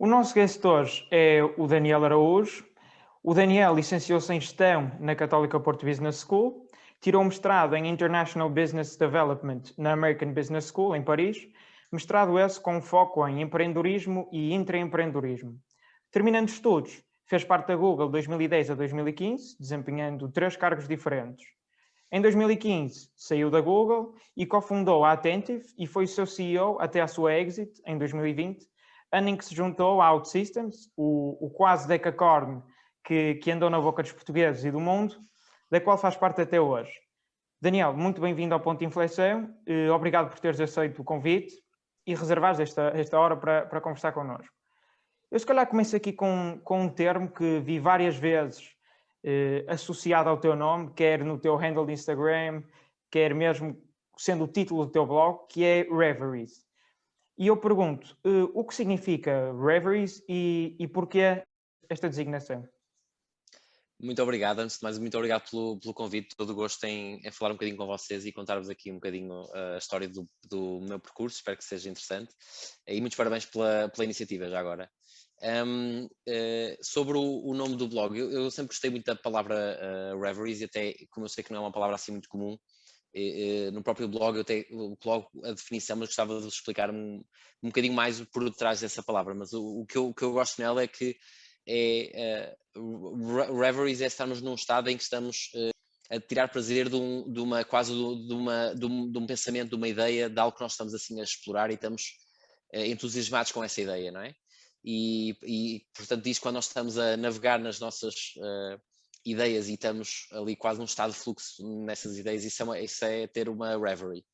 O nosso guest hoje é o Daniel Araújo. O Daniel licenciou-se em Gestão na Católica Porto Business School, tirou mestrado em International Business Development na American Business School, em Paris, mestrado esse com foco em empreendedorismo e intraempreendedorismo. Terminando estudos, fez parte da Google de 2010 a 2015, desempenhando 3 cargos diferentes. Em 2015, saiu da Google e cofundou a Attentive e foi o seu CEO até a sua exit, em 2020, ano em que se juntou à OutSystems, o quase decacorn que andou na boca dos portugueses e do mundo, da qual faz parte até hoje. Daniel, muito bem-vindo ao Ponto de Inflexão. Obrigado por teres aceito o convite e reservares esta hora para conversar connosco. Eu se calhar começo aqui com um termo que vi várias vezes associado ao teu nome, quer no teu handle de Instagram, quer mesmo sendo o título do teu blog, que é Reveries. E eu pergunto, o que significa Reveries e porquê esta designação? Muito obrigado, antes de mais, muito obrigado pelo convite. Todo o gosto em falar um bocadinho com vocês e contar-vos aqui um bocadinho a história do meu percurso. Espero que seja interessante. E muitos parabéns pela iniciativa, já agora. Sobre o nome do blog, eu sempre gostei muito da palavra Reveries, e até, como eu sei que não é uma palavra assim muito comum, no próprio blog eu até coloco a definição, mas gostava de vos explicar um bocadinho mais por detrás dessa palavra. Mas o que eu gosto nela é que reveries é estarmos num estado em que estamos a tirar prazer de um pensamento, de uma ideia, de algo que nós estamos assim a explorar e estamos entusiasmados com essa ideia, não é? Portanto, diz quando nós estamos a navegar nas nossas ideias e estamos ali quase num estado de fluxo nessas ideias, isso é ter uma reverie.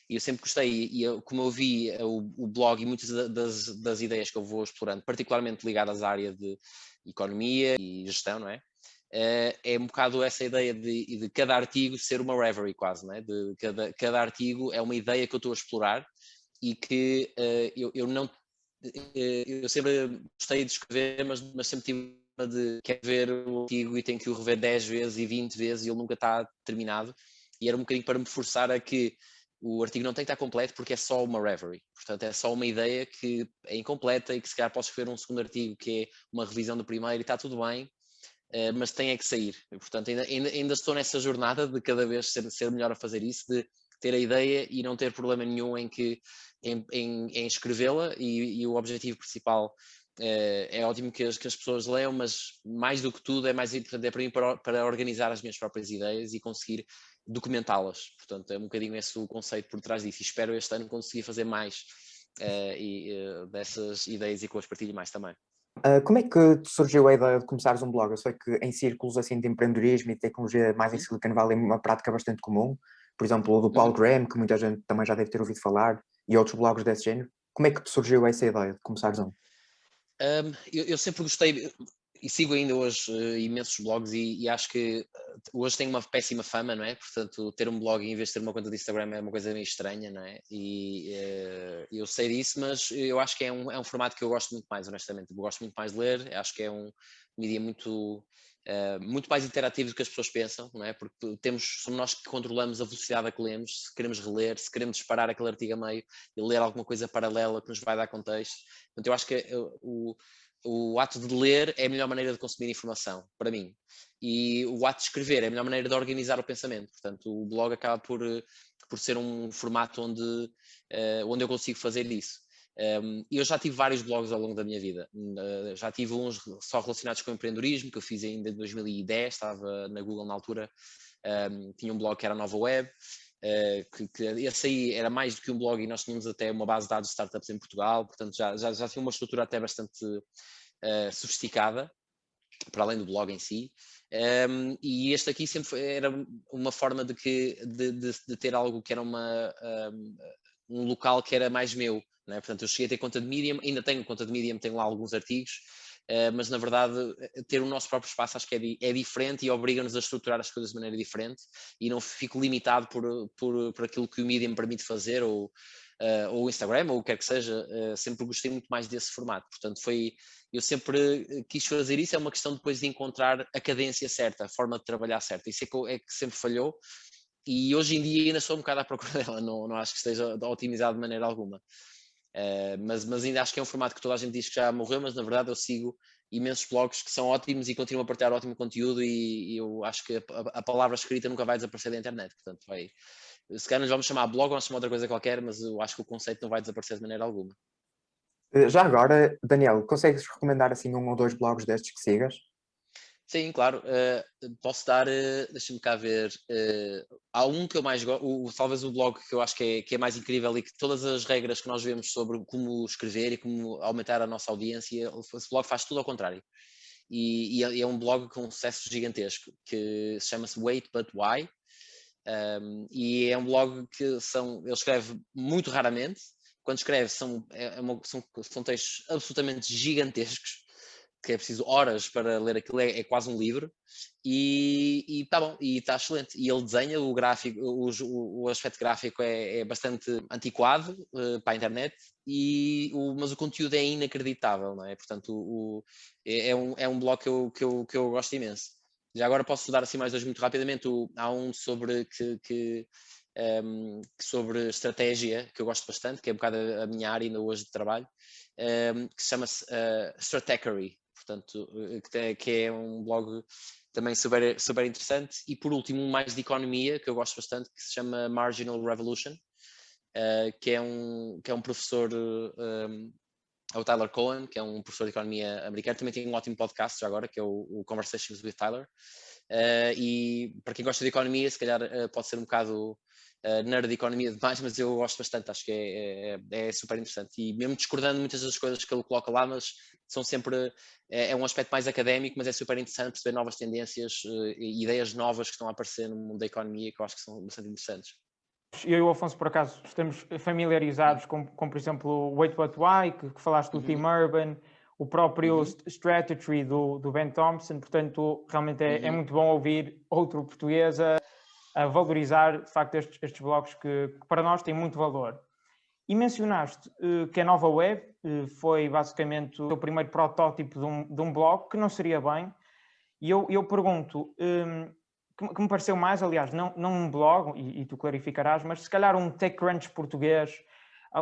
E eu sempre gostei, como eu vi o blog e muitas das ideias que eu vou explorando, particularmente ligadas à área de economia e gestão, não é? É um bocado essa ideia de cada artigo ser uma reverie quase, não é? De cada artigo é uma ideia que eu estou a explorar e que eu sempre gostei de escrever, mas sempre tive de quer ver o artigo e tenho que o rever 10 vezes e 20 vezes e ele nunca está terminado. E era um bocadinho para me forçar a que o artigo não tem que estar completo porque é só uma reverie. Portanto, é só uma ideia que é incompleta e que se calhar posso escrever um segundo artigo que é uma revisão do primeiro e está tudo bem, mas tem é que sair. E, portanto, ainda estou nessa jornada de cada vez ser melhor a fazer isso, de ter a ideia e não ter problema nenhum em escrevê-la e o objetivo principal é ótimo que as pessoas leiam, mas mais do que tudo é mais importante para mim para organizar as minhas próprias ideias e conseguir documentá-las. Portanto, é um bocadinho esse o conceito por trás disso e espero este ano conseguir fazer mais dessas ideias e que as partilhe mais também. Como é que te surgiu a ideia de começares um blog? Eu sei que em círculos assim de empreendedorismo e tecnologia mais em Silicon Valley é uma prática bastante comum. Por exemplo, o do Paul Graham, que muita gente também já deve ter ouvido falar, e outros blogs desse género. Como é que te surgiu essa ideia de começares um? Eu sempre gostei e sigo ainda hoje imensos blogs e acho que hoje tem uma péssima fama, não é? Portanto, ter um blog em vez de ter uma conta de Instagram é uma coisa meio estranha, não é? E eu sei disso, mas eu acho que é um formato que eu gosto muito mais, honestamente. Eu gosto muito mais de ler, acho que é um mídia muito mais interativo do que as pessoas pensam, não é? Porque somos nós que controlamos a velocidade a que lemos, se queremos reler, se queremos disparar aquele artigo a meio e ler alguma coisa paralela que nos vai dar contexto. Portanto, eu acho que o ato de ler é a melhor maneira de consumir informação, para mim. E o ato de escrever é a melhor maneira de organizar o pensamento. Portanto, o blog acaba por ser um formato onde eu consigo fazer isso. Eu já tive vários blogs ao longo da minha vida. Já tive uns só relacionados com empreendedorismo, que eu fiz ainda em 2010, estava na Google na altura. Tinha um blog que era Nova Web, que esse aí era mais do que um blog e nós tínhamos até uma base de dados de startups em Portugal, portanto já tinha uma estrutura até bastante sofisticada, para além do blog em si. E este aqui sempre era uma forma de ter algo que era um local que era mais meu, não é? Portanto, eu cheguei a ter conta de Medium, ainda tenho conta de Medium, tenho lá alguns artigos, mas na verdade ter o nosso próprio espaço acho que é diferente e obriga-nos a estruturar as coisas de maneira diferente e não fico limitado por aquilo que o Medium me permite fazer ou o Instagram ou o que quer que seja. Sempre gostei muito mais desse formato, portanto eu sempre quis fazer isso. É uma questão depois de encontrar a cadência certa, a forma de trabalhar certa. Isso é que sempre falhou e hoje em dia ainda estou um bocado à procura dela, não acho que esteja otimizado de maneira alguma. Mas ainda acho que é um formato que toda a gente diz que já morreu, mas na verdade eu sigo imensos blogs que são ótimos e continuam a partilhar ótimo conteúdo e eu acho que a palavra escrita nunca vai desaparecer da internet, portanto se calhar nos vamos chamar blog ou vamos chamar outra coisa qualquer, mas eu acho que o conceito não vai desaparecer de maneira alguma. Já agora, Daniel, consegues recomendar assim 1 ou 2 blogs destes que sigas? Sim, claro. Posso dar, deixa-me cá ver. Há um que eu mais gosto, talvez o blog que eu acho que é mais incrível e que todas as regras que nós vemos sobre como escrever e como aumentar a nossa audiência, esse blog faz tudo ao contrário. E é um blog com um sucesso gigantesco que chama-se Wait But Why. E é um blog que ele escreve muito raramente. Quando escreve, são textos absolutamente gigantescos que é preciso horas para ler aquilo, é quase um livro, e tá bom, e está excelente. E ele desenha o gráfico, o aspecto gráfico é bastante antiquado para a internet, mas o conteúdo é inacreditável, não é? Portanto, é um blog que eu gosto imenso. Já agora posso dar assim mais dois muito rapidamente. Há um sobre sobre estratégia que eu gosto bastante, que é um bocado a minha área ainda hoje de trabalho, que se chama-se Stratechery. Portanto, que é um blog também super, super interessante. E por último, um mais de economia, que eu gosto bastante, que se chama Marginal Revolution, que é um professor, é o Tyler Cohen, que é um professor de economia americano, também tem um ótimo podcast já agora, que é o Conversations with Tyler. E para quem gosta de economia, se calhar pode ser um bocado nerd de economia demais, mas eu gosto bastante, acho que é super interessante. E mesmo discordando muitas das coisas que ele coloca lá, mas são sempre, é um aspecto mais académico, mas é super interessante perceber novas tendências e ideias novas que estão a aparecer no mundo da economia, que eu acho que são bastante interessantes. Eu e o Afonso, por acaso, estamos familiarizados com por exemplo, o Wait But Why, que falaste do Tim Urban, o próprio Strategy do Ben Thompson, portanto, realmente é muito bom ouvir outro português a valorizar, de facto, estes blogs que para nós têm muito valor. E mencionaste que a Nova Web foi basicamente o primeiro protótipo de um blog, que não seria bem, e eu pergunto, que me pareceu mais, aliás, não um blog, e tu clarificarás, mas se calhar um TechCrunch português,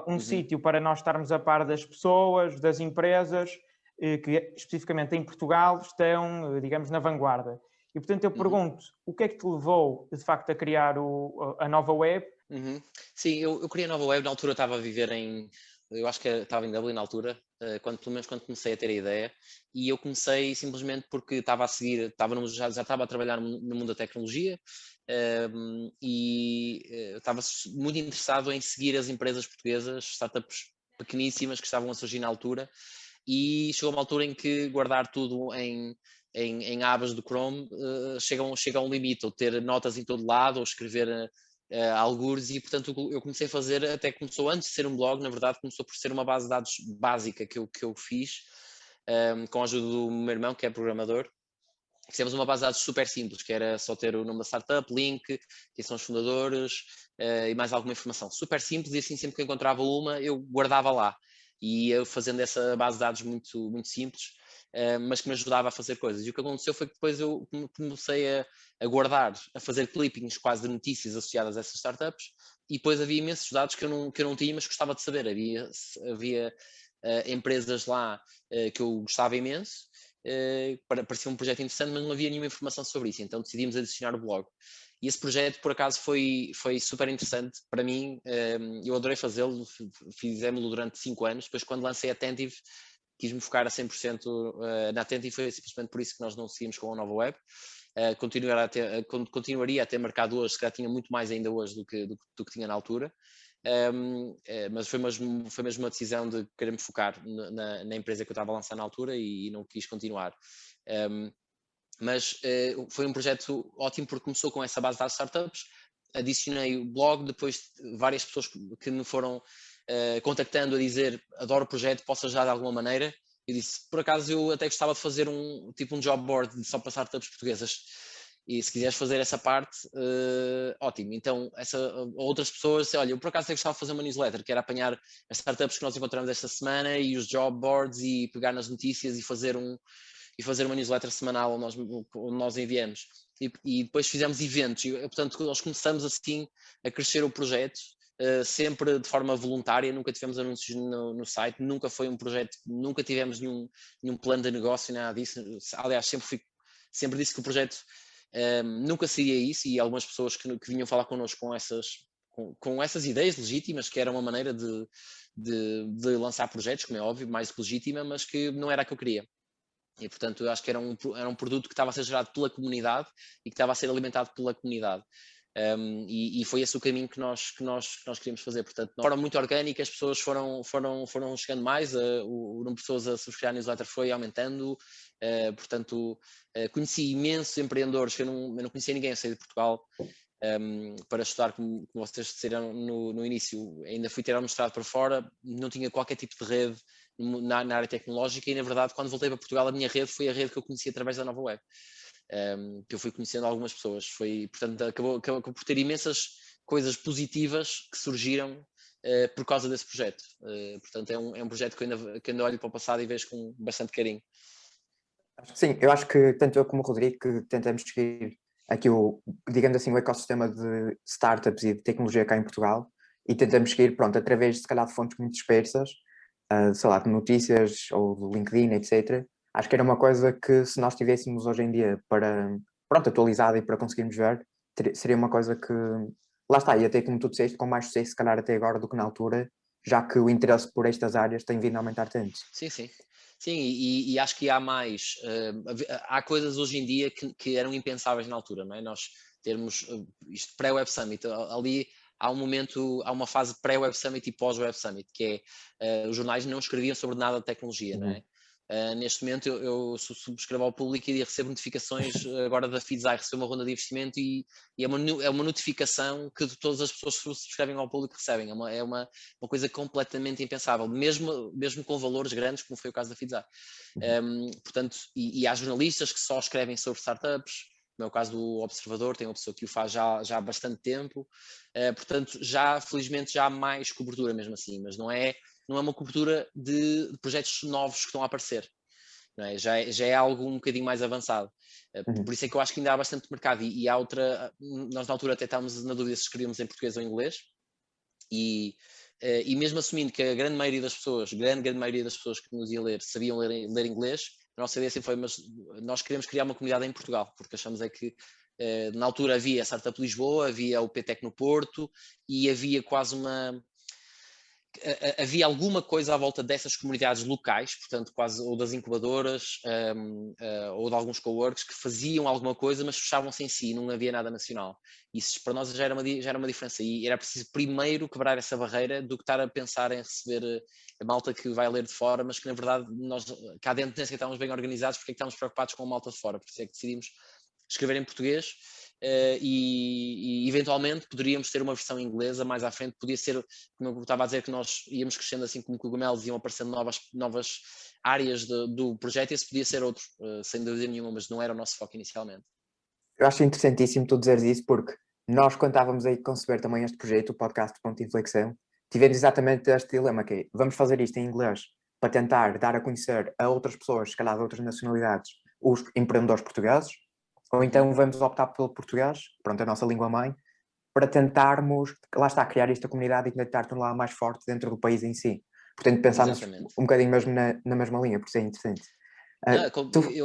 um sítio para nós estarmos a par das pessoas, das empresas, que especificamente em Portugal estão, digamos, na vanguarda. E, portanto, eu pergunto, o que é que te levou, de facto, a criar a Nova Web? Sim, eu criei a Nova Web, na altura estava a viver eu acho que estava em Dublin na altura, pelo menos quando comecei a ter a ideia, e eu comecei simplesmente porque estava a seguir, já estava a trabalhar no mundo da tecnologia, e estava muito interessado em seguir as empresas portuguesas, startups pequeníssimas que estavam a surgir na altura, e chegou uma altura em que guardar tudo em abas do Chrome chega a um limite, ou ter notas em todo lado, ou escrever algures, e portanto eu comecei a fazer, até começou antes de ser um blog, na verdade começou por ser uma base de dados básica que eu fiz, com a ajuda do meu irmão, que é programador. Fizemos uma base de dados super simples, que era só ter o nome da startup, link, quem são os fundadores e mais alguma informação. Super simples, e assim sempre que eu encontrava uma, eu guardava lá. E ia fazendo essa base de dados muito, muito simples, mas que me ajudava a fazer coisas. E o que aconteceu foi que depois eu comecei a guardar, a fazer clippings quase de notícias associadas a essas startups, e depois havia imensos dados que eu não tinha, mas gostava de saber. Havia empresas lá que eu gostava imenso, parecia um projeto interessante, mas não havia nenhuma informação sobre isso, então decidimos adicionar o blog. E esse projeto, por acaso, foi super interessante para mim, eu adorei fazê-lo, fizemos-lo durante 5 anos, depois quando lancei a Attentive, quis-me focar a 100% na Attentive, foi simplesmente por isso que nós não seguimos com a Nova Web. Continuaria a ter mercado hoje, se calhar tinha muito mais ainda hoje do que tinha na altura, mas foi mesmo uma decisão de querer me focar na empresa que eu estava a lançar na altura e não quis continuar. Mas foi um projeto ótimo porque começou com essa base de dados startups, adicionei o blog, depois várias pessoas que me foram contactando a dizer adoro o projeto, posso ajudar de alguma maneira. Eu disse, por acaso eu até gostava de fazer um job board só para startups portuguesas, e se quiseres fazer essa parte, ótimo. Então outras pessoas disseram, olha, eu por acaso até gostava de fazer uma newsletter, que era apanhar as startups que nós encontramos esta semana e os job boards e pegar nas notícias e fazer uma newsletter semanal onde nós enviamos. E depois fizemos eventos, e portanto nós começamos assim a crescer o projeto, sempre de forma voluntária, nunca tivemos anúncios no site, nunca foi um projeto, nunca tivemos nenhum plano de negócio, nada disso. Aliás, sempre disse que o projeto nunca seria isso, e algumas pessoas que vinham falar connosco com essas ideias legítimas, que era uma maneira de lançar projetos, como é óbvio, mais que legítima, mas que não era a que eu queria. E, portanto, eu acho que era um produto que estava a ser gerado pela comunidade e que estava a ser alimentado pela comunidade. E foi esse o caminho que nós queríamos fazer. Portanto, de forma muito orgânica, as pessoas foram chegando mais, o número de pessoas a subscrever a newsletter foi aumentando. Portanto, conheci imensos empreendedores que eu não conhecia ninguém a sair de Portugal. Para estudar, como vocês disseram no início, ainda fui ter mostrado para fora, não tinha qualquer tipo de rede na área tecnológica, e na verdade, quando voltei para Portugal, a minha rede foi a rede que eu conheci através da Nova Web, que eu fui conhecendo algumas pessoas. Portanto, acabou por ter imensas coisas positivas que surgiram por causa desse projeto. Portanto, é um projeto que ainda olho para o passado e vejo com bastante carinho. Sim, eu acho que tanto eu como o Rodrigo que tentamos seguir aqui digamos assim, o ecossistema de startups e de tecnologia cá em Portugal, e tentamos seguir, pronto, através se calhar de fontes muito dispersas, sei lá, de notícias ou do LinkedIn, etc. Acho que era uma coisa que, se nós tivéssemos hoje em dia para, pronto, atualizada e para conseguirmos ver, seria uma coisa que, lá está, e até como tu disseste, com mais sucesso se calhar até agora do que na altura, já que o interesse por estas áreas tem vindo a aumentar tanto. Sim, sim. Sim, e acho que há mais. Há coisas hoje em dia que eram impensáveis na altura, não é? Nós termos isto pré-Web Summit, ali há uma fase pré-Web Summit e pós-Web Summit, que é os jornais não escreviam sobre nada de tecnologia, não é? Neste momento eu subscrevo ao público e recebo notificações agora da Feedzai, recebo uma ronda de investimento e é uma notificação que todas as pessoas que subscrevem ao público recebem. É uma coisa completamente impensável, mesmo com valores grandes, como foi o caso da Feedzai. Portanto, e há jornalistas que só escrevem sobre startups, como é o caso do Observador, tem uma pessoa que o faz já há bastante tempo. Portanto, felizmente já há mais cobertura mesmo assim, mas não é uma cobertura de projetos novos que estão a aparecer. Não é? Já é algo um bocadinho mais avançado. Por isso é que eu acho que ainda há bastante mercado. E há outra, nós na altura até estávamos na dúvida se escrevíamos em português ou em inglês, e mesmo assumindo que a grande maioria das pessoas que nos ia ler sabiam ler inglês, a nossa ideia sempre foi, mas nós queremos criar uma comunidade em Portugal, porque achamos que na altura havia a Startup Lisboa, havia o PTEC no Porto, e havia quase havia alguma coisa à volta dessas comunidades locais, portanto quase, ou das incubadoras, ou de alguns coworks que faziam alguma coisa, mas fechavam-se em si, não havia nada nacional. Isso para nós já era uma diferença, e era preciso primeiro quebrar essa barreira do que estar a pensar em receber a malta que vai ler de fora, mas que na verdade nós cá dentro nem sequer estávamos bem organizados, porque é que estávamos preocupados com a malta de fora, por isso é que decidimos escrever em português. E eventualmente poderíamos ter uma versão inglesa mais à frente. Podia ser, como eu estava a dizer, que nós íamos crescendo assim como cogumelos, iam aparecendo novas áreas do projeto, e esse podia ser outro, sem dúvida nenhuma, mas não era o nosso foco inicialmente. Eu acho interessantíssimo tu dizeres isso, porque nós, quando estávamos aí a conceber também este projeto, o podcast Ponto de Inflexão, tivemos exatamente este dilema, que é, vamos fazer isto em inglês para tentar dar a conhecer a outras pessoas, se calhar de outras nacionalidades, os empreendedores portugueses, ou então vamos optar pelo português, pronto, a nossa língua mãe, para tentarmos, lá está, criar esta comunidade e tentar torná-la mais forte dentro do país em si. Portanto, pensámos Exatamente. um bocadinho mesmo na mesma linha, por isso é interessante.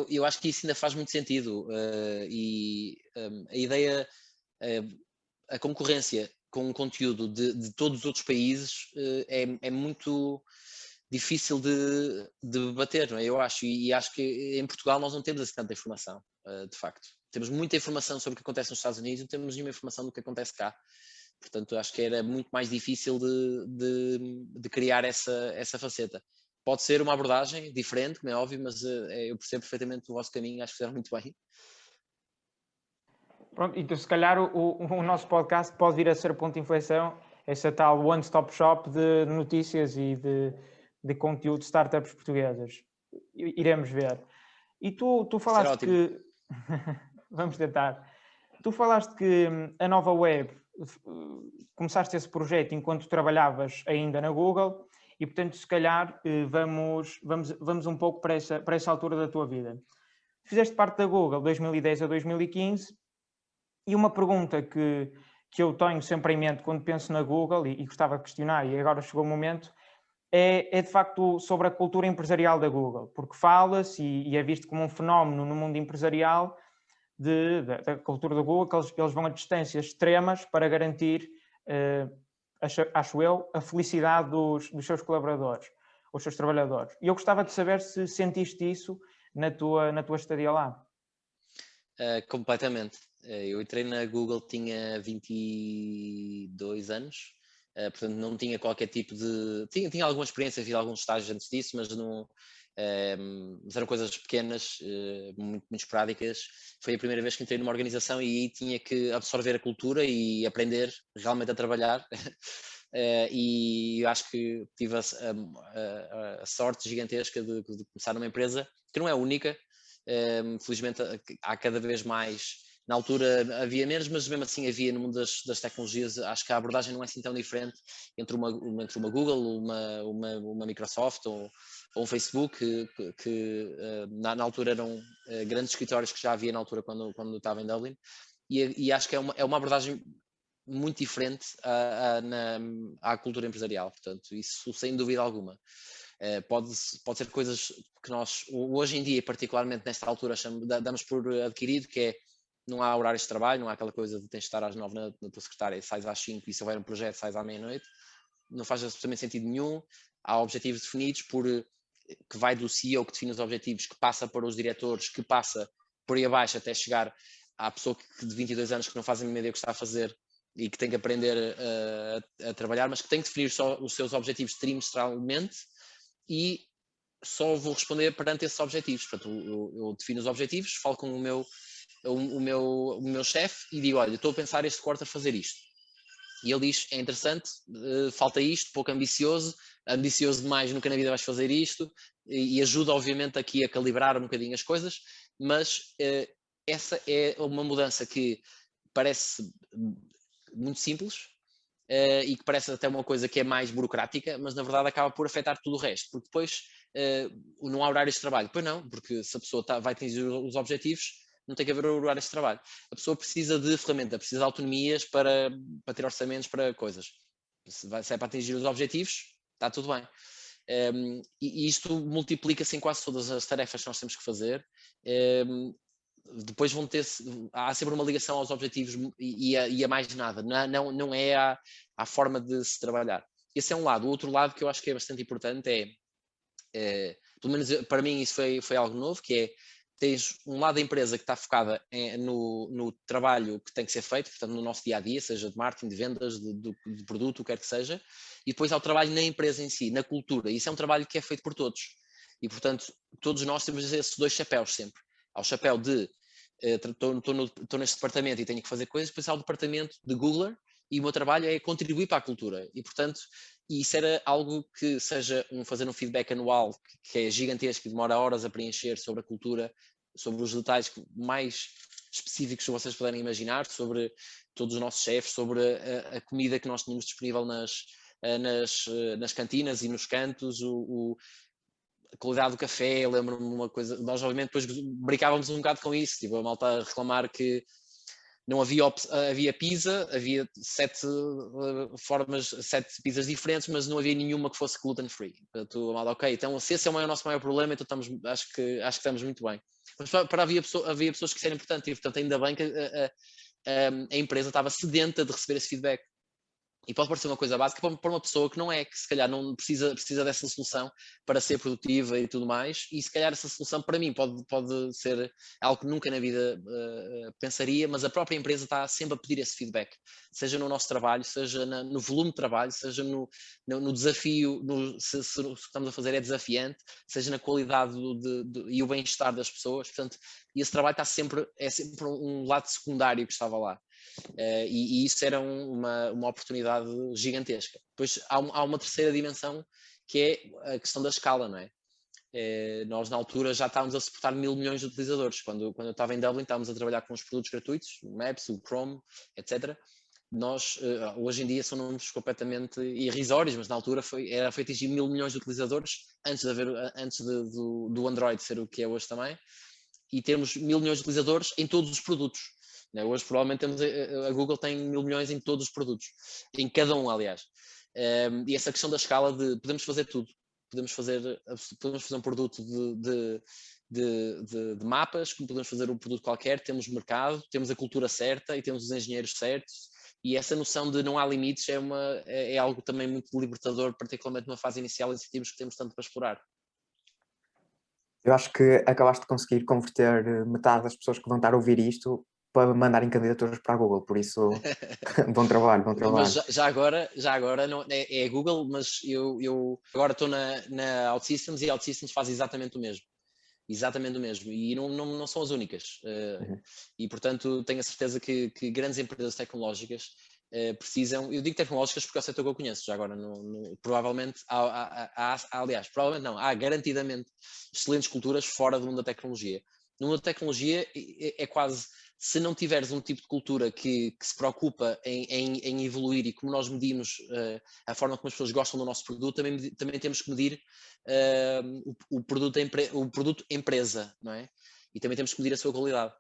Eu acho que isso ainda faz muito sentido, e a ideia, a concorrência com um conteúdo de todos os outros países é muito difícil de bater, não é? Eu acho, e acho que em Portugal nós não temos assim tanta informação, de facto. Temos muita informação sobre o que acontece nos Estados Unidos, não temos nenhuma informação do que acontece cá. Portanto, acho que era muito mais difícil de criar essa faceta. Pode ser uma abordagem diferente, como é óbvio, mas eu percebo perfeitamente o vosso caminho, acho que fizeram muito bem. Pronto, então se calhar o nosso podcast pode vir a ser ponto de inflexão, essa tal one-stop shop de notícias e de conteúdo de startups portuguesas. Iremos ver. E tu falaste que... Vamos tentar. Tu falaste que a Nova Web, começaste esse projeto enquanto trabalhavas ainda na Google, e portanto se calhar vamos um pouco para essa altura da tua vida. Fizeste parte da Google 2010 a 2015, e uma pergunta que que eu tenho sempre em mente quando penso na Google e gostava de questionar, e agora chegou o momento, é de facto sobre a cultura empresarial da Google, porque fala-se e é visto como um fenómeno no mundo empresarial da cultura da Google, que eles vão a distâncias extremas para garantir, acho eu, a felicidade dos seus colaboradores, os seus trabalhadores. E eu gostava de saber se sentiste isso na tua estadia lá. Completamente. Eu entrei na Google, tinha 22 anos, portanto não tinha qualquer tipo de... Tinha alguma experiência, fiz alguns estágios antes disso, mas não... mas eram coisas pequenas, muito esporádicas. Foi a primeira vez que entrei numa organização e aí tinha que absorver a cultura e aprender realmente a trabalhar. E eu acho que tive a sorte gigantesca de começar numa empresa que não é única. Felizmente há cada vez mais. Na altura havia menos, mas mesmo assim havia no mundo das tecnologias. Acho que a abordagem não é assim tão diferente entre uma Google, uma Microsoft ou um Facebook, que na altura eram grandes escritórios que já havia na altura quando estava em Dublin, e acho que é uma abordagem muito diferente à cultura empresarial, portanto, isso sem dúvida alguma. Pode ser coisas que nós, hoje em dia, particularmente nesta altura, damos por adquirido, que é, não há horários de trabalho, não há aquela coisa de tens de estar às 9 na tua secretária, sais às 5 e se houver um projeto, sais à meia-noite. Não faz absolutamente sentido nenhum. Há objetivos definidos que vai do CEO que define os objetivos, que passa para os diretores, que passa por aí abaixo até chegar à pessoa de 22 anos que não faz a mínima ideia do que está a fazer e que tem que aprender a trabalhar, mas que tem que definir só os seus objetivos trimestralmente e só vou responder perante esses objetivos. Portanto, eu defino os objetivos, falo com o meu chefe e digo, olha, estou a pensar este quarter fazer isto. E ele diz, é interessante, falta isto, pouco ambicioso demais, nunca na vida vais fazer isto, e ajuda obviamente aqui a calibrar um bocadinho as coisas, mas essa é uma mudança que parece muito simples, e que parece até uma coisa que é mais burocrática, mas na verdade acaba por afetar tudo o resto, porque depois não há horários de trabalho. Pois não, porque se a pessoa vai atingir os objetivos, não tem que haver horários de trabalho. A pessoa precisa de ferramenta, precisa de autonomias para ter orçamentos para coisas. Se é para atingir os objetivos, está tudo bem. E isto multiplica-se em quase todas as tarefas que nós temos que fazer. Depois há sempre uma ligação aos objetivos e a mais nada, não é à forma de se trabalhar. Esse é um lado. O outro lado que eu acho que é bastante importante pelo menos para mim isso foi algo novo, que é, tens um lado da empresa que está focada no trabalho que tem que ser feito, portanto no nosso dia-a-dia, seja de marketing, de vendas, de produto, o que quer que seja, e depois há o trabalho na empresa em si, na cultura. Isso é um trabalho que é feito por todos. E, portanto, todos nós temos esses dois chapéus sempre. Há o chapéu de estou neste departamento e tenho que fazer coisas, depois há o departamento de Googler e o meu trabalho é contribuir para a cultura. E, portanto, isso era algo que seja fazer um feedback anual que é gigantesco e demora horas a preencher sobre a cultura, sobre os detalhes mais específicos que vocês puderem imaginar, sobre todos os nossos chefes, sobre a comida que nós tínhamos disponível nas cantinas e nos cantos, a qualidade do café. Eu lembro-me de uma coisa, nós obviamente depois brincávamos um bocado com isso, tipo a malta a reclamar que não havia pizza, havia 7 pizzas diferentes, mas não havia nenhuma que fosse gluten free. Portanto, mal, ok, então se esse é o nosso maior problema, então acho que estamos muito bem. Mas havia pessoas que isso era importante, e portanto ainda bem que a empresa estava sedenta de receber esse feedback. E pode parecer uma coisa básica para uma pessoa que não é, que se calhar não precisa dessa solução para ser produtiva e tudo mais, e se calhar essa solução para mim pode ser algo que nunca na vida pensaria, mas a própria empresa está sempre a pedir esse feedback, seja no nosso trabalho, seja no volume de trabalho, seja no desafio, se o que estamos a fazer é desafiante, seja na qualidade e o bem-estar das pessoas. Portanto, esse trabalho é sempre um lado secundário que estava lá. E isso era uma oportunidade gigantesca. Depois há uma terceira dimensão, que é a questão da escala, não é? Nós na altura já estávamos a suportar 1.000 milhões de utilizadores. Quando eu estava em Dublin, estávamos a trabalhar com os produtos gratuitos, o Maps, o Chrome, etc. Nós, hoje em dia, são números completamente irrisórios, mas na altura foi atingir 1.000 milhões de utilizadores antes do Android ser o que é hoje também, e temos 1.000 milhões de utilizadores em todos os produtos. né? Hoje provavelmente a Google tem 1000 milhões em todos os produtos, em cada um, aliás. E essa questão da escala de podemos fazer tudo. Podemos fazer um produto de mapas, como podemos fazer um produto qualquer, temos mercado, temos a cultura certa e temos os engenheiros certos, e essa noção de não há limites é algo também muito libertador, particularmente numa fase inicial em sentimos que temos tanto para explorar. Eu acho que acabaste de conseguir converter metade das pessoas que vão estar a ouvir isto para mandarem candidaturas para a Google, por isso, bom trabalho, bom trabalho. Mas já agora não, é a Google, mas eu agora estou na OutSystems e a OutSystems faz exatamente o mesmo. Exatamente o mesmo, e não são as únicas. E, portanto, tenho a certeza que grandes empresas tecnológicas precisam, eu digo tecnológicas porque é o setor que eu conheço, já agora, provavelmente, aliás, provavelmente não, há garantidamente excelentes culturas fora do mundo da tecnologia. No mundo da tecnologia é quase, se não tiveres um tipo de cultura que se preocupa em evoluir, e como nós medimos a forma como as pessoas gostam do nosso produto, também temos que medir o produto empresa, não é? E também temos que medir a sua qualidade.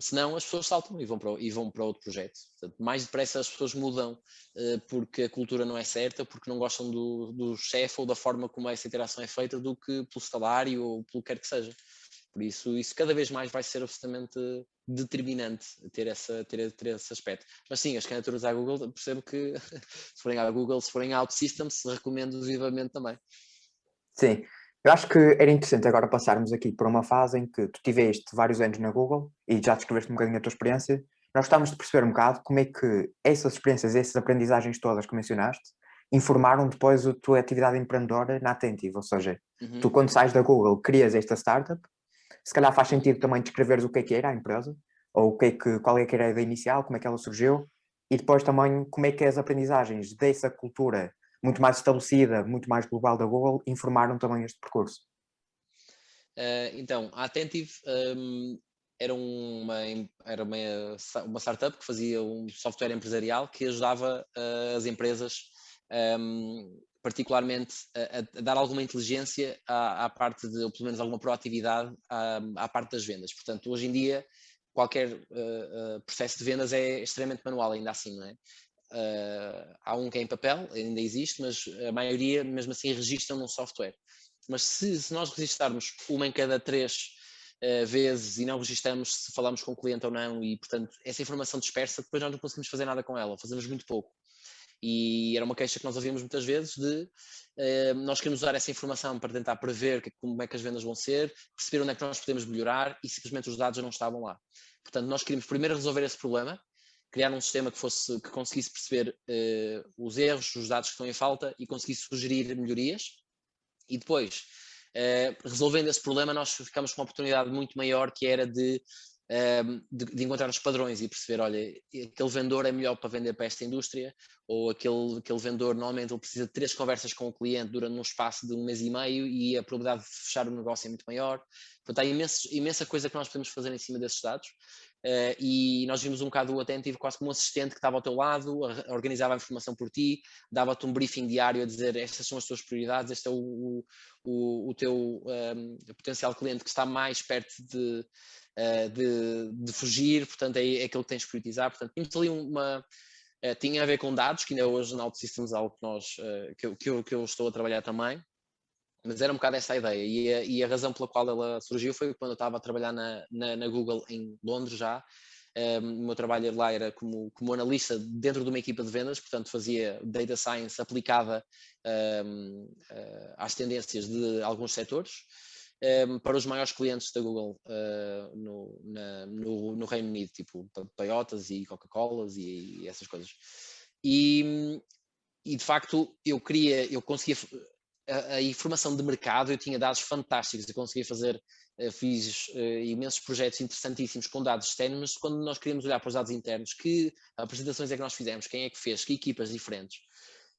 Senão as pessoas saltam e vão para outro projeto. Portanto, mais depressa as pessoas mudam porque a cultura não é certa, porque não gostam do chefe ou da forma como essa interação é feita, do que pelo salário ou pelo que quer que seja. Por isso cada vez mais vai ser absolutamente determinante ter esse aspecto. Mas sim, as candidaturas à Google, percebo que se forem à Google, se forem à OutSystems, recomendo vivamente também. Sim, eu acho que era interessante agora passarmos aqui por uma fase em que tu tiveste vários anos na Google e já descreveste um bocadinho a tua experiência. Nós gostávamos de perceber um bocado como é que essas experiências, essas aprendizagens todas que mencionaste, informaram depois a tua atividade empreendedora na Attentive. Ou seja, tu quando sais da Google crias esta startup, se calhar faz sentido também descreveres o que era a empresa, ou qual é que era a ideia inicial, como é que ela surgiu, e depois também como é que as aprendizagens dessa cultura muito mais estabelecida, muito mais global da Google, informaram também este percurso. Então, a Attentive era uma startup que fazia um software empresarial que ajudava as empresas, particularmente a dar alguma inteligência à parte de, ou pelo menos alguma proatividade à parte das vendas. Portanto, hoje em dia, qualquer processo de vendas é extremamente manual, ainda assim, não é? Há um que é em papel, ainda existe, mas a maioria, mesmo assim, registram num software. Mas se nós registarmos uma em cada 3 vezes e não registramos se falamos com o cliente ou não, e portanto essa informação dispersa, depois nós não conseguimos fazer nada com ela, fazemos muito pouco. E era uma queixa que nós ouvíamos muitas vezes de nós queremos usar essa informação para tentar prever como é que as vendas vão ser, perceber onde é que nós podemos melhorar, e simplesmente os dados não estavam lá. Portanto, nós queríamos primeiro resolver esse problema, criar um sistema que conseguisse perceber os erros, os dados que estão em falta e conseguisse sugerir melhorias. E depois, resolvendo esse problema, nós ficamos com uma oportunidade muito maior, que era de encontrar os padrões e perceber, olha, aquele vendedor é melhor para vender para esta indústria, ou aquele vendedor normalmente ele precisa de 3 conversas com o cliente durante um espaço de 1 mês e meio e a probabilidade de fechar o negócio é muito maior. Portanto, há imensa coisa que nós podemos fazer em cima desses dados. E nós vimos um bocado o Attentive quase como um assistente que estava ao teu lado, organizava a informação por ti, dava-te um briefing diário a dizer estas são as tuas prioridades, este é o teu potencial cliente que está mais perto de fugir, portanto é aquilo que tens de priorizar. Portanto, tínhamos ali tinha a ver com dados, que ainda hoje na OutSystems é algo que eu estou a trabalhar também, mas era um bocado essa a ideia, e a razão pela qual ela surgiu foi quando eu estava a trabalhar na Google em Londres já. O meu trabalho lá era como analista dentro de uma equipa de vendas, portanto fazia data science aplicada às tendências de alguns setores, para os maiores clientes da Google no Reino Unido, tipo Toyotas e Coca-Colas e essas coisas. E de facto eu conseguia a informação de mercado, eu tinha dados fantásticos, eu conseguia fiz imensos projetos interessantíssimos com dados externos, mas quando nós queríamos olhar para os dados internos, que apresentações é que nós fizemos, quem é que fez, que equipas diferentes,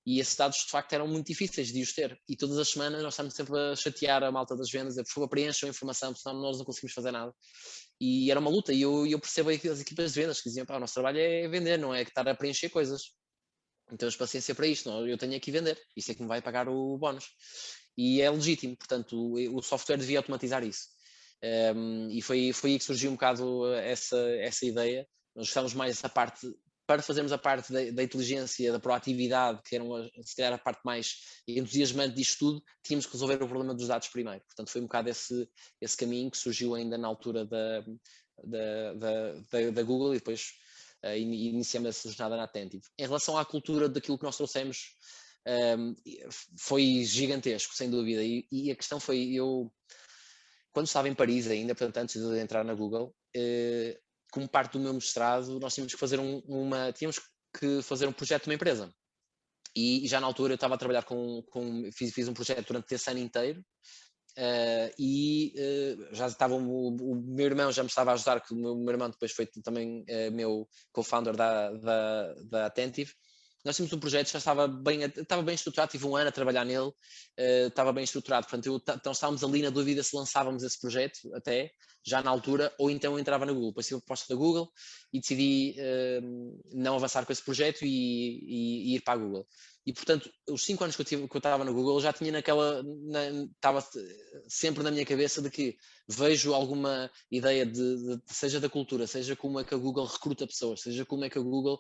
e esses dados de facto eram muito difíceis de os ter, e todas as semanas nós estamos sempre a chatear a malta das vendas, por favor preencham a informação, senão nós não conseguimos fazer nada. E era uma luta, e eu percebo as equipas de vendas que diziam, o nosso trabalho é vender, não é estar a preencher coisas. Então temos paciência para isto, não? Eu tenho aqui vender, isso é que me vai pagar o bónus. E é legítimo, portanto o software devia automatizar isso. E foi aí que surgiu um bocado essa ideia. Nós gostávamos mais dessa parte, para fazermos a parte da inteligência, da proatividade, que era se calhar a parte mais entusiasmante disto tudo, tínhamos que resolver o problema dos dados primeiro. Portanto, foi um bocado esse caminho que surgiu ainda na altura da Google, e depois iniciamos essa jornada na Attentive. Em relação à cultura daquilo que nós trouxemos, foi gigantesco, sem dúvida. E a questão foi, eu, quando estava em Paris ainda, portanto, antes de entrar na Google, como parte do meu mestrado, nós tínhamos que fazer um projeto de uma empresa. E já na altura eu estava a trabalhar fiz um projeto durante esse ano inteiro, já estava o meu irmão já me estava a ajudar, que o meu irmão depois foi também meu co-founder da Attentive. Nós tínhamos um projeto, já estava bem estruturado, tive um ano a trabalhar nele, estava bem estruturado, portanto então estávamos ali na dúvida se lançávamos esse projeto até, já na altura, ou então eu entrava na Google. Depois tive a proposta da Google e decidi não avançar com esse projeto e ir para a Google. E, portanto, os 5 anos que eu estava na Google, já tinha estava sempre na minha cabeça de que vejo alguma ideia seja da cultura, seja como é que a Google recruta pessoas, seja como é que a Google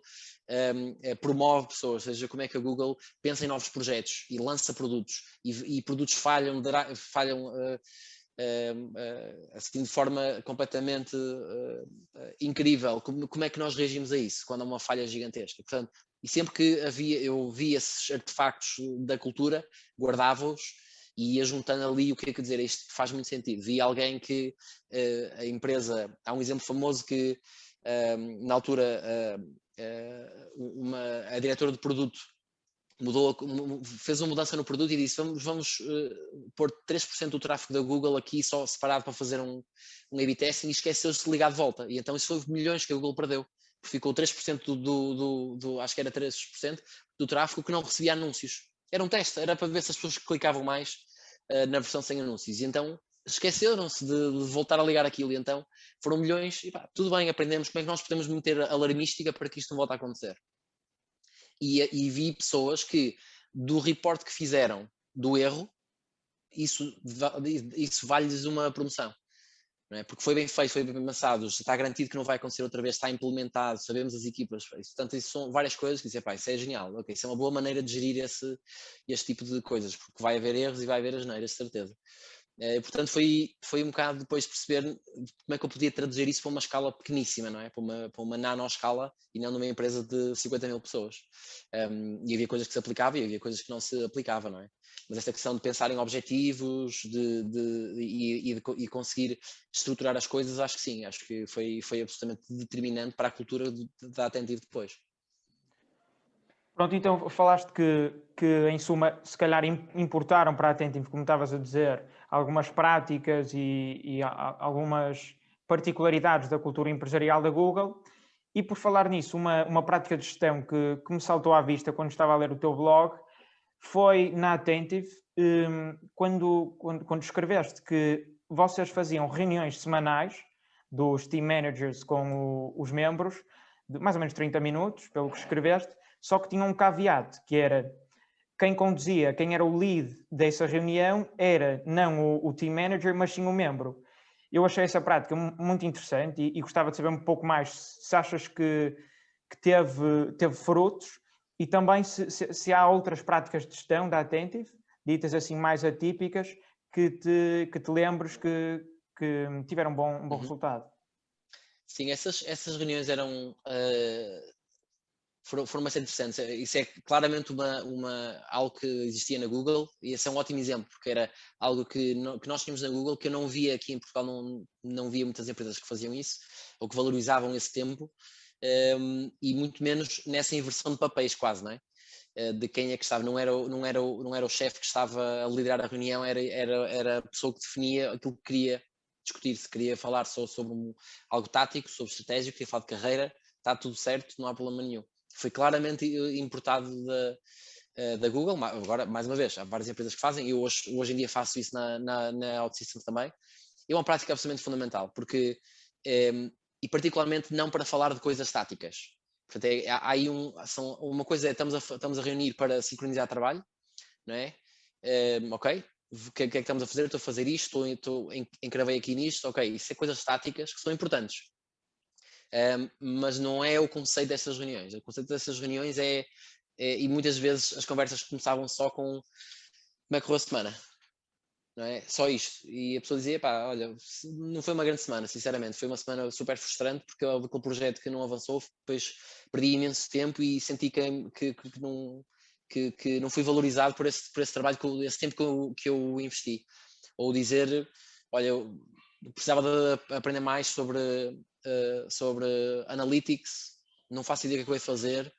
promove pessoas, seja como é que a Google pensa em novos projetos e lança produtos, e produtos falham assim de forma completamente incrível. Como é que nós reagimos a isso quando há uma falha gigantesca? Portanto, e sempre que eu via esses artefactos da cultura, guardava-os e ia juntando ali o que é que dizer, isto faz muito sentido. Vi alguém que a empresa, há um exemplo famoso que na altura a diretora de produto fez uma mudança no produto e disse, vamos pôr 3% do tráfego da Google aqui só separado para fazer um A/B testing, e esqueceu-se de ligar de volta. E então isso foi milhões que a Google perdeu. Ficou 3% acho que era 3% do tráfego que não recebia anúncios. Era um teste, era para ver se as pessoas clicavam mais na versão sem anúncios. E então esqueceram-se de voltar a ligar aquilo. E então foram milhões e tudo bem, aprendemos como é que nós podemos meter alarmística para que isto não volte a acontecer. E vi pessoas que, do report que fizeram do erro, isso vale-lhes uma promoção. Não é? Porque foi bem feito, foi bem pensado, está garantido que não vai acontecer outra vez, está implementado, sabemos as equipas. Portanto, isso são várias coisas que dizem, isso é genial, okay, isso é uma boa maneira de gerir este tipo de coisas, porque vai haver erros e vai haver asneiras, de certeza. Portanto, foi um bocado depois perceber como é que eu podia traduzir isso para uma escala pequeníssima, não é? Para uma nano-escala e não numa empresa de 50 mil pessoas. E havia coisas que se aplicavam e havia coisas que não se aplicavam, não é? Mas esta questão de pensar em objetivos e conseguir estruturar as coisas, acho que sim, acho que foi absolutamente determinante para a cultura da Attentive depois. Pronto, então falaste que em suma, se calhar importaram para a Attentive, como estavas a dizer, algumas práticas e algumas particularidades da cultura empresarial da Google. E por falar nisso, uma prática de gestão que me saltou à vista quando estava a ler o teu blog foi na Attentive, quando escreveste que vocês faziam reuniões semanais dos team managers com os membros, de mais ou menos 30 minutos, pelo que escreveste, só que tinha um caveat, que era quem conduzia, quem era o lead dessa reunião, era não o team manager, mas sim o membro. Eu achei essa prática muito interessante e gostava de saber um pouco mais se achas que teve frutos e também se há outras práticas de gestão da Attentive, ditas assim mais atípicas, que te lembres que tiveram um bom resultado. Sim, essas reuniões foram bastante interessantes. Isso é claramente algo que existia na Google e esse é um ótimo exemplo, porque era algo que nós tínhamos na Google que eu não via aqui em Portugal, não via muitas empresas que faziam isso ou que valorizavam esse tempo, e muito menos nessa inversão de papéis quase, não é? De quem é que estava, não era o chefe que estava a liderar a reunião, era a pessoa que definia aquilo que queria discutir, se queria falar só sobre algo tático, sobre estratégia, queria falar de carreira, está tudo certo, não há problema nenhum. Foi claramente importado da Google. Agora, mais uma vez, há várias empresas que fazem, e hoje em dia faço isso na OutSystems também. É uma prática absolutamente fundamental, porque, e particularmente não para falar de coisas estáticas. Portanto, há aí uma coisa é, estamos a reunir para sincronizar trabalho, não é? Ok, o que é que estamos a fazer? Estou a fazer isto, encravei aqui nisto, ok, isso é coisas estáticas que são importantes. Mas não é o conceito destas reuniões. O conceito destas reuniões e muitas vezes as conversas começavam só com como é que correu a semana, não é? Só isto. E a pessoa dizia, pá, olha, não foi uma grande semana, sinceramente, foi uma semana super frustrante porque houve aquele projeto que não avançou, depois perdi imenso tempo e senti que não fui valorizado por esse trabalho, esse tempo que eu investi. Ou dizer, olha, eu precisava de aprender mais sobre analytics, não faço ideia do que eu vou fazer,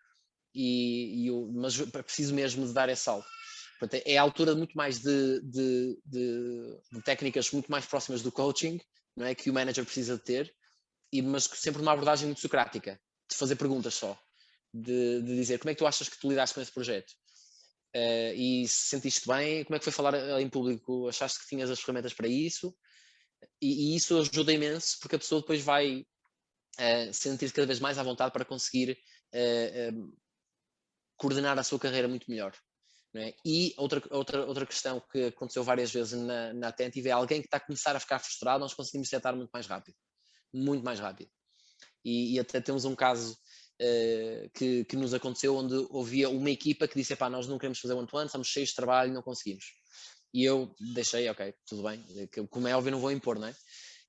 mas preciso mesmo de dar esse salto. Portanto, é a altura muito mais de técnicas muito mais próximas do coaching, não é, que o manager precisa de ter, mas sempre uma abordagem muito socrática, de fazer perguntas só, de dizer como é que tu achas que tu lidaste com esse projeto? E se sentiste bem, como é que foi falar em público? Achaste que tinhas as ferramentas para isso? E isso ajuda imenso, porque a pessoa depois vai sentir-se cada vez mais à vontade para conseguir coordenar a sua carreira muito melhor. Não é? E outra questão que aconteceu várias vezes na Attentive é alguém que está a começar a ficar frustrado, nós conseguimos setar muito mais rápido. Muito mais rápido. E até temos um caso que nos aconteceu onde havia uma equipa que disse, pá, nós não queremos fazer one-to-one, estamos cheios de trabalho, não conseguimos. E eu deixei, ok, tudo bem, como é óbvio não vou impor, não é?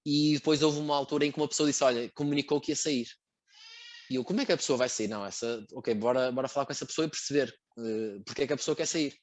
E depois houve uma altura em que uma pessoa disse, olha, comunicou que ia sair. E eu, como é que a pessoa vai sair? Não, ok, bora falar com essa pessoa e perceber porque é que a pessoa quer sair.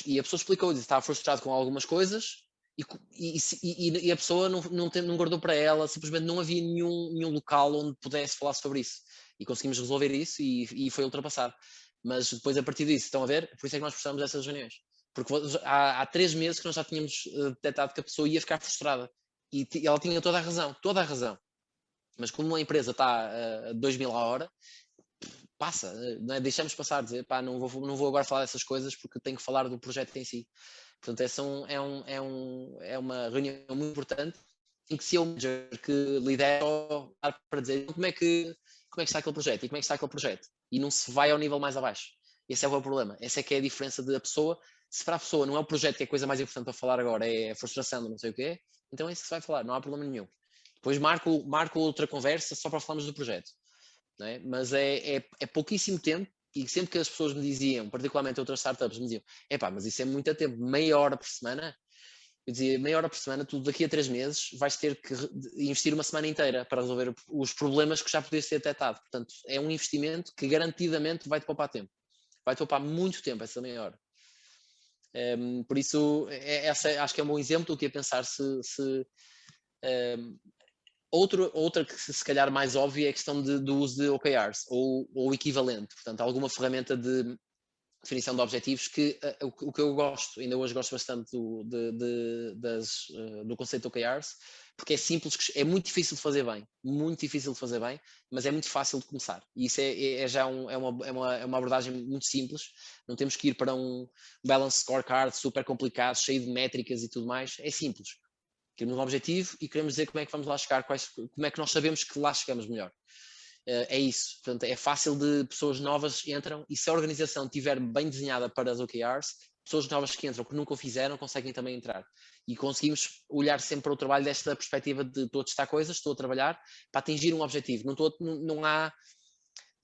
E a pessoa explicou, disse, estava frustrado com algumas coisas e a pessoa não guardou para ela, simplesmente não havia nenhum local onde pudesse falar sobre isso. E conseguimos resolver isso e foi ultrapassar. Mas depois, a partir disso, estão a ver? Por isso é que nós precisamos dessas reuniões. Porque há 3 meses que nós já tínhamos detectado que a pessoa ia ficar frustrada. E ela tinha toda a razão. Mas como a empresa está a 2.000 a hora, passa, não é? Deixamos passar, dizer, pá, não vou agora falar dessas coisas porque tenho que falar do projeto em si. Portanto, é uma reunião muito importante em que se eu que lidera para dizer como é que está aquele projeto e como é que está aquele projeto e não se vai ao nível mais abaixo. Esse é o problema. Essa é que é a diferença da pessoa. Se para a pessoa não é o projeto que é a coisa mais importante para falar agora, é a frustração, não sei o quê, então é isso que se vai falar, não há problema nenhum. Depois marco outra conversa só para falarmos do projeto. Não é? Mas é pouquíssimo tempo e sempre que as pessoas me diziam, particularmente outras startups, me diziam, mas isso é muito tempo, meia hora por semana. Eu dizia, meia hora por semana, tu daqui a 3 meses vais ter que investir uma semana inteira para resolver os problemas que já podias ter detectado. Portanto, é um investimento que garantidamente vai-te poupar tempo. Vai-te poupar muito tempo essa meia hora. Por isso, acho que é um bom exemplo do que é pensar se outra que se calhar mais óbvia é a questão do uso de OKRs ou equivalente, portanto, alguma ferramenta de definição de objetivos que o que eu gosto, ainda hoje gosto bastante do conceito de OKRs, porque é simples, é muito difícil de fazer bem, mas é muito fácil de começar. E isso já uma abordagem muito simples, não temos que ir para um balance scorecard super complicado, cheio de métricas e tudo mais, é simples. Queremos um objetivo e queremos dizer como é que vamos lá chegar, como é que nós sabemos que lá chegamos melhor. É isso. Portanto, é fácil de pessoas novas entram e se a organização estiver bem desenhada para as OKRs, pessoas novas que entram, que nunca o fizeram, conseguem também entrar. E conseguimos olhar sempre para o trabalho desta perspectiva de estou a testar coisas, estou a trabalhar para atingir um objetivo.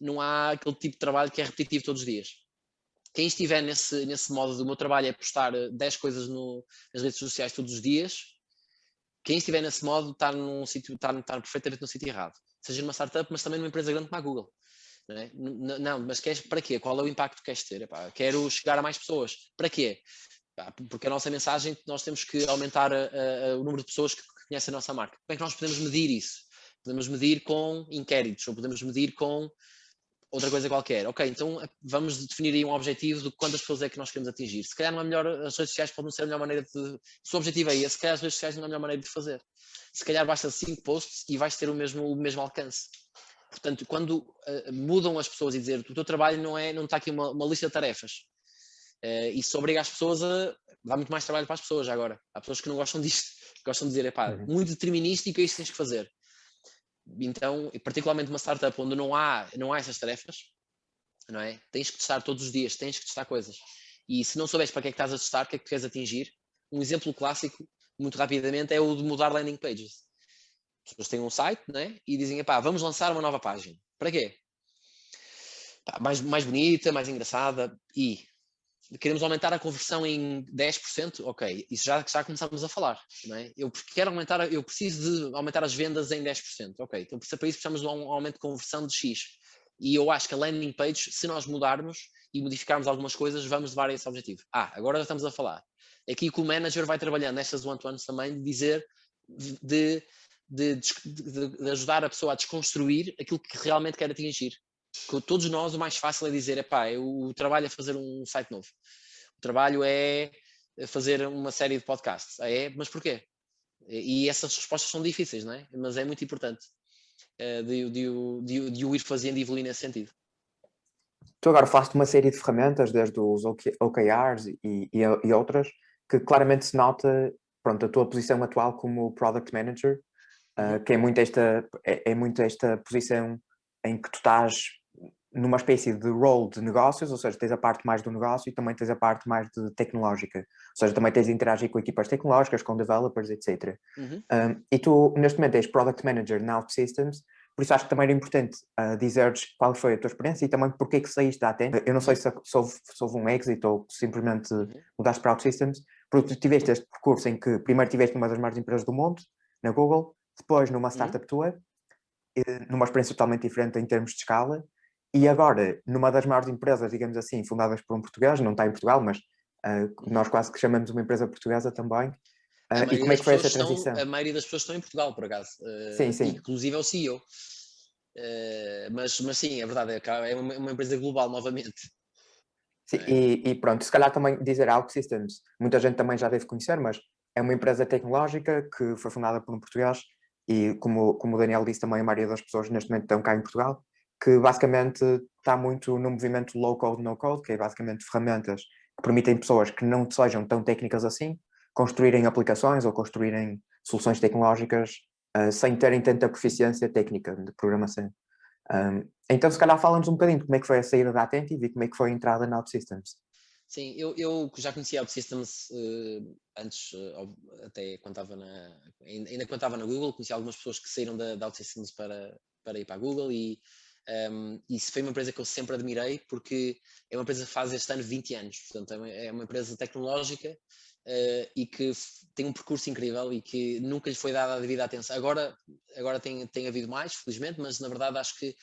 Não há aquele tipo de trabalho que é repetitivo todos os dias. Quem estiver nesse modo do meu trabalho é postar 10 coisas nas redes sociais todos os dias, quem estiver nesse modo está perfeitamente no sítio errado. Seja numa startup, mas também numa empresa grande como a Google. Não, mas para quê? Qual é o impacto que queres ter? Quero chegar a mais pessoas. Para quê? Porque a nossa mensagem, nós temos que aumentar o número de pessoas que conhecem a nossa marca. Como é que nós podemos medir isso? Podemos medir com inquéritos, ou podemos medir com outra coisa qualquer. Ok, então vamos definir aí um objetivo de quantas pessoas é que nós queremos atingir. Se calhar não é melhor, as redes sociais podem ser a melhor maneira de... Se o objetivo é esse, se calhar as redes sociais não é a melhor maneira de fazer. Se calhar basta 5 posts e vais ter o mesmo alcance. Portanto, quando mudam as pessoas e dizer o teu trabalho não está aqui uma lista de tarefas, isso obriga as pessoas a dar muito mais trabalho para as pessoas agora. Há pessoas que não gostam disto, gostam de dizer, muito determinístico, é isso que tens que fazer. Então, particularmente uma startup onde não há essas tarefas, não é? Tens que testar todos os dias, tens que testar coisas. E se não souberes para que é que estás a testar, o que é que queres atingir, Um exemplo clássico, muito rapidamente, é o de mudar landing pages. As pessoas têm um site, né? E dizem, vamos lançar uma nova página. Para quê? Mais bonita, mais engraçada, e queremos aumentar a conversão em 10%, ok, isso já começámos a falar, não é? Eu preciso de aumentar as vendas em 10%, ok, então para isso precisamos de um aumento de conversão de X, e eu acho que a landing page, se nós mudarmos e modificarmos algumas coisas, vamos levar a esse objetivo. Agora já estamos a falar. Aqui que o manager vai trabalhando nestas one-to-ones também, de dizer, de ajudar a pessoa a desconstruir aquilo que realmente quer atingir. Todos nós, o mais fácil é dizer, o trabalho é fazer um site novo. O trabalho é fazer uma série de podcasts. Mas porquê? E essas respostas são difíceis, não é? Mas é muito importante de o ir fazendo e evoluir nesse sentido. Tu agora falaste uma série de ferramentas, desde os OKRs e outras, que claramente se nota, pronto, a tua posição atual como Product Manager, que é muito esta posição em que tu estás numa espécie de role de negócios, ou seja, tens a parte mais do negócio e também tens a parte mais de tecnológica, ou seja, também tens de interagir com equipas tecnológicas, com developers, etc. E tu, neste momento, és Product Manager na OutSystems, por isso acho que também era importante dizeres qual foi a tua experiência e também porque é que saíste da Atento. Eu não sei se houve um exit ou simplesmente mudaste para OutSystems, porque tu tiveste este percurso em que primeiro tiveste numa das maiores empresas do mundo, na Google, depois numa startup tua, numa experiência totalmente diferente em termos de escala, e agora numa das maiores empresas, digamos assim, fundadas por um português, não está em Portugal, mas nós quase que chamamos uma empresa portuguesa também. E como é que foi essa transição? A maioria das pessoas estão em Portugal, por acaso. Sim, sim. Inclusive é o CEO. Mas sim, é verdade, é uma empresa global novamente. Sim, e pronto, se calhar também dizer OutSystems, muita gente também já deve conhecer, mas é uma empresa tecnológica que foi fundada por um português e, como o Daniel disse também, a maioria das pessoas neste momento estão cá em Portugal, que basicamente está muito no movimento low-code, no-code, que é basicamente ferramentas que permitem pessoas que não sejam tão técnicas assim construírem aplicações ou construírem soluções tecnológicas sem terem tanta proficiência técnica de programação. Então, se calhar, fala-nos um bocadinho de como é que foi a saída da Attentive e como é que foi a entrada na OutSystems. Sim, eu já conhecia a OutSystems antes, até quando estava ainda quando estava na Google, conhecia algumas pessoas que saíram da OutSystems para ir para a Google e isso foi uma empresa que eu sempre admirei porque é uma empresa que faz este ano 20 anos, portanto é uma empresa tecnológica e que tem um percurso incrível e que nunca lhe foi dada a devida atenção. Agora tem havido mais, felizmente, mas na verdade acho que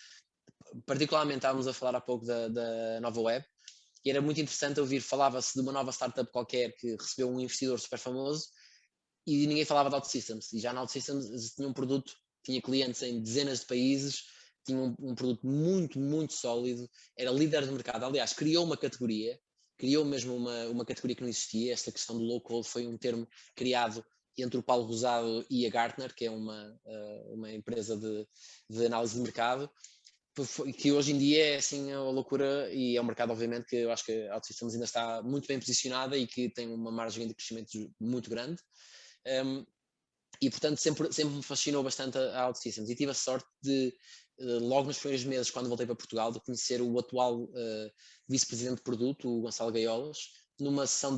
particularmente estávamos a falar há pouco da Nova Web, e era muito interessante ouvir, falava-se de uma nova startup qualquer que recebeu um investidor super famoso e ninguém falava de OutSystems, e já na OutSystems tinha um produto, tinha clientes em dezenas de países, tinha um produto muito, muito sólido, era líder de mercado, aliás, criou mesmo uma categoria que não existia. Esta questão do low code foi um termo criado entre o Paulo Rosado e a Gartner, que é uma empresa de análise de mercado, que hoje em dia é assim a loucura, e é um mercado obviamente que eu acho que a OutSystems ainda está muito bem posicionada e que tem uma margem de crescimento muito grande, e portanto sempre me fascinou bastante a OutSystems e tive a sorte de logo nos primeiros meses, quando voltei para Portugal, de conhecer o atual vice-presidente de produto, o Gonçalo Gaiolas, numa sessão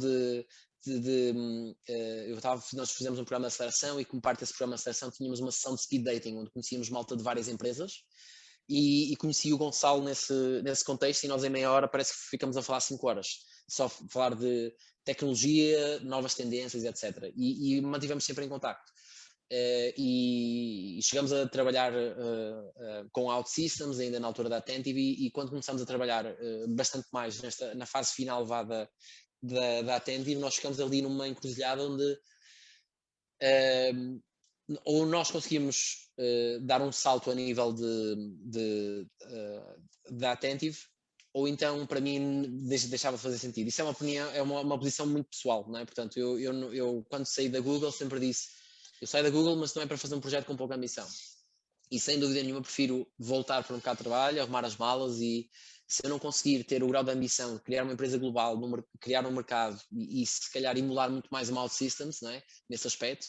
nós fizemos um programa de aceleração e como parte desse programa de aceleração tínhamos uma sessão de speed dating, onde conhecíamos malta de várias empresas. E conheci o Gonçalo nesse contexto, e nós em meia hora parece que ficamos a falar 5 horas, só falar de tecnologia, novas tendências, etc. E mantivemos sempre em contacto. E chegamos a trabalhar com a OutSystems, ainda na altura da Attentive, e quando começamos a trabalhar bastante mais na fase final da Attentive, nós ficamos ali numa encruzilhada onde ou nós conseguimos dar um salto a nível da Attentive, ou então para mim deixava de fazer sentido. Isso é uma opinião, é uma posição muito pessoal, não é? Portanto, eu quando saí da Google sempre disse, eu saio da Google, mas não é para fazer um projeto com pouca ambição. E sem dúvida nenhuma prefiro voltar para o mercado de trabalho, arrumar as malas, e se eu não conseguir ter o grau de ambição de criar uma empresa global, criar um mercado e se calhar emular muito mais uma OutSystems, não é? Nesse aspecto,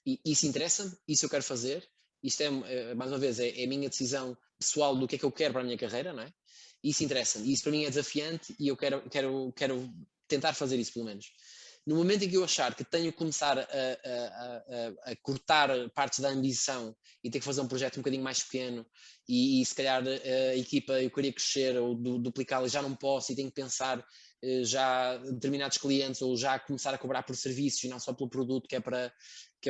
e isso interessa-me, isso eu quero fazer, isto mais uma vez, é a minha decisão pessoal do que é que eu quero para a minha carreira, não é? Isso interessa-me, isso para mim é desafiante e eu quero tentar fazer isso pelo menos. No momento em que eu achar que tenho que começar a cortar partes da ambição e ter que fazer um projeto um bocadinho mais pequeno e se calhar a equipa eu queria crescer ou duplicá-la e já não posso e tenho que pensar já determinados clientes ou já começar a cobrar por serviços e não só pelo produto que é para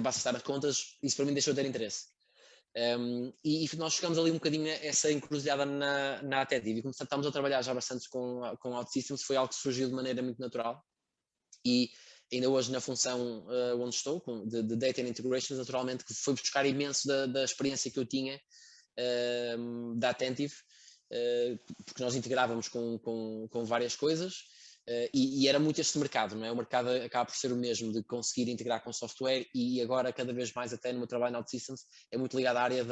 acertar as contas, isso para mim deixou de ter interesse. E nós chegamos ali um bocadinho a essa encruzilhada na Attentive e como estamos a trabalhar já bastante com OutSystems, foi algo que surgiu de maneira muito natural e ainda hoje na função onde estou, de Data and Integrations, naturalmente que foi buscar imenso da experiência que eu tinha da Attentive, porque nós integrávamos com várias coisas e era muito este mercado, não é? O mercado acaba por ser o mesmo, de conseguir integrar com software e agora cada vez mais até no meu trabalho na OutSystems é muito ligado à área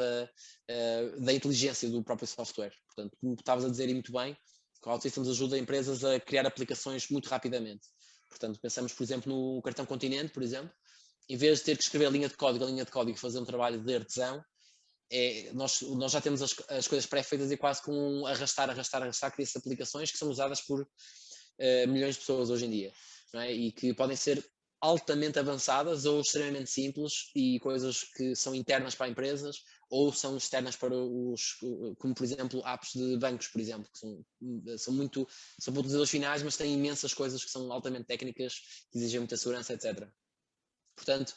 da inteligência do próprio software. Portanto, como estavas a dizer e muito bem, a OutSystems ajuda empresas a criar aplicações muito rapidamente. Portanto, pensamos, por exemplo, no cartão Continente, por exemplo, em vez de ter que escrever a linha de código, fazer um trabalho de artesão, nós já temos as coisas pré-feitas e quase com arrastar, cria-se aplicações que são usadas por milhões de pessoas hoje em dia, não é? E que podem ser altamente avançadas ou extremamente simples e coisas que são internas para empresas ou são externas para como por exemplo apps de bancos, por exemplo, que são para utilizadores finais, mas têm imensas coisas que são altamente técnicas, que exigem muita segurança, etc. Portanto,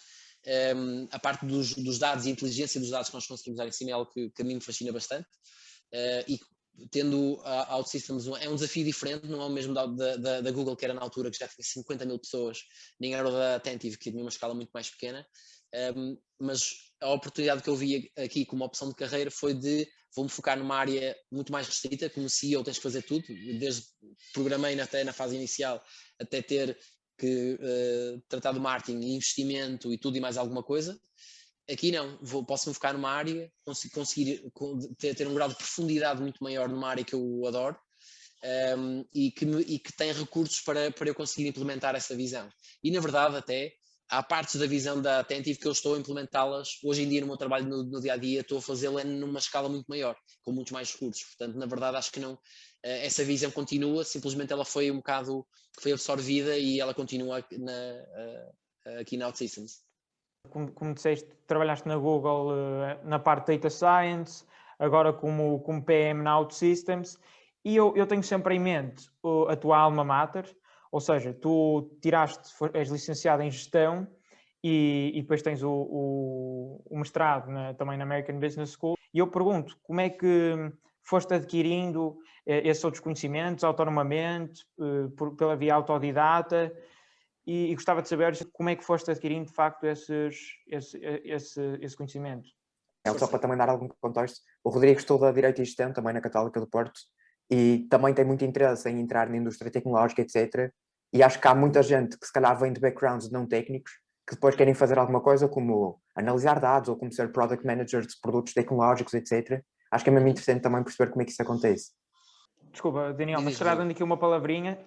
a parte dos dados e a inteligência dos dados que nós conseguimos dar em cima é algo que a mim me fascina bastante e tendo a OutSystems é um desafio diferente, não é o mesmo da Google, que era na altura que já tinha 50 mil pessoas, nem era o da Attentive, que tinha uma escala muito mais pequena, mas a oportunidade que eu vi aqui como opção de carreira foi de vou-me focar numa área muito mais restrita, como CEO tens que fazer tudo, desde programei até na fase inicial, até ter que tratar do marketing, investimento e tudo e mais alguma coisa. Aqui não, posso-me focar numa área, conseguir ter um grau de profundidade muito maior numa área que eu adoro e que tem recursos para eu conseguir implementar essa visão. E na verdade até há partes da visão da Attentive que eu estou a implementá-las hoje em dia no meu trabalho no dia-a-dia, estou a fazê-lo numa escala muito maior, com muitos mais recursos. Portanto, na verdade acho que não, essa visão continua, simplesmente ela foi um bocado, foi absorvida e ela continua aqui na OutSystems. Como disseste, trabalhaste na Google na parte de Data Science, agora como PM na OutSystems, e eu tenho sempre em mente a tua alma mater, ou seja, tu és licenciado em Gestão e depois tens o mestrado também na American Business School, e eu pergunto, como é que foste adquirindo esses outros conhecimentos autonomamente, pela via autodidata, e gostava de saber como é que foste adquirindo de facto esse conhecimento. Só para também dar algum contexto, o Rodrigo estuda Direito e Gestão também na Católica do Porto e também tem muito interesse em entrar na indústria tecnológica, etc. E acho que há muita gente que se calhar vem de backgrounds não técnicos que depois querem fazer alguma coisa como analisar dados ou como ser product managers de produtos tecnológicos, etc. Acho que é mesmo interessante também perceber como é que isso acontece. Desculpa, Daniel, mas será dando aqui uma palavrinha?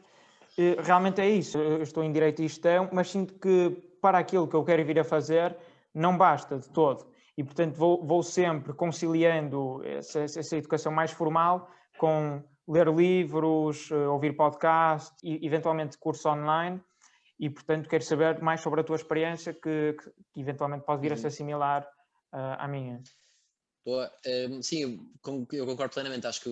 Realmente é isso, eu estou em Direito e Gestão, mas sinto que para aquilo que eu quero vir a fazer não basta de todo. E, portanto, vou sempre conciliando essa educação mais formal com ler livros, ouvir podcast e, eventualmente, curso online. E, portanto, quero saber mais sobre a tua experiência que eventualmente pode vir a ser similar à minha. Sim, eu concordo plenamente. Acho que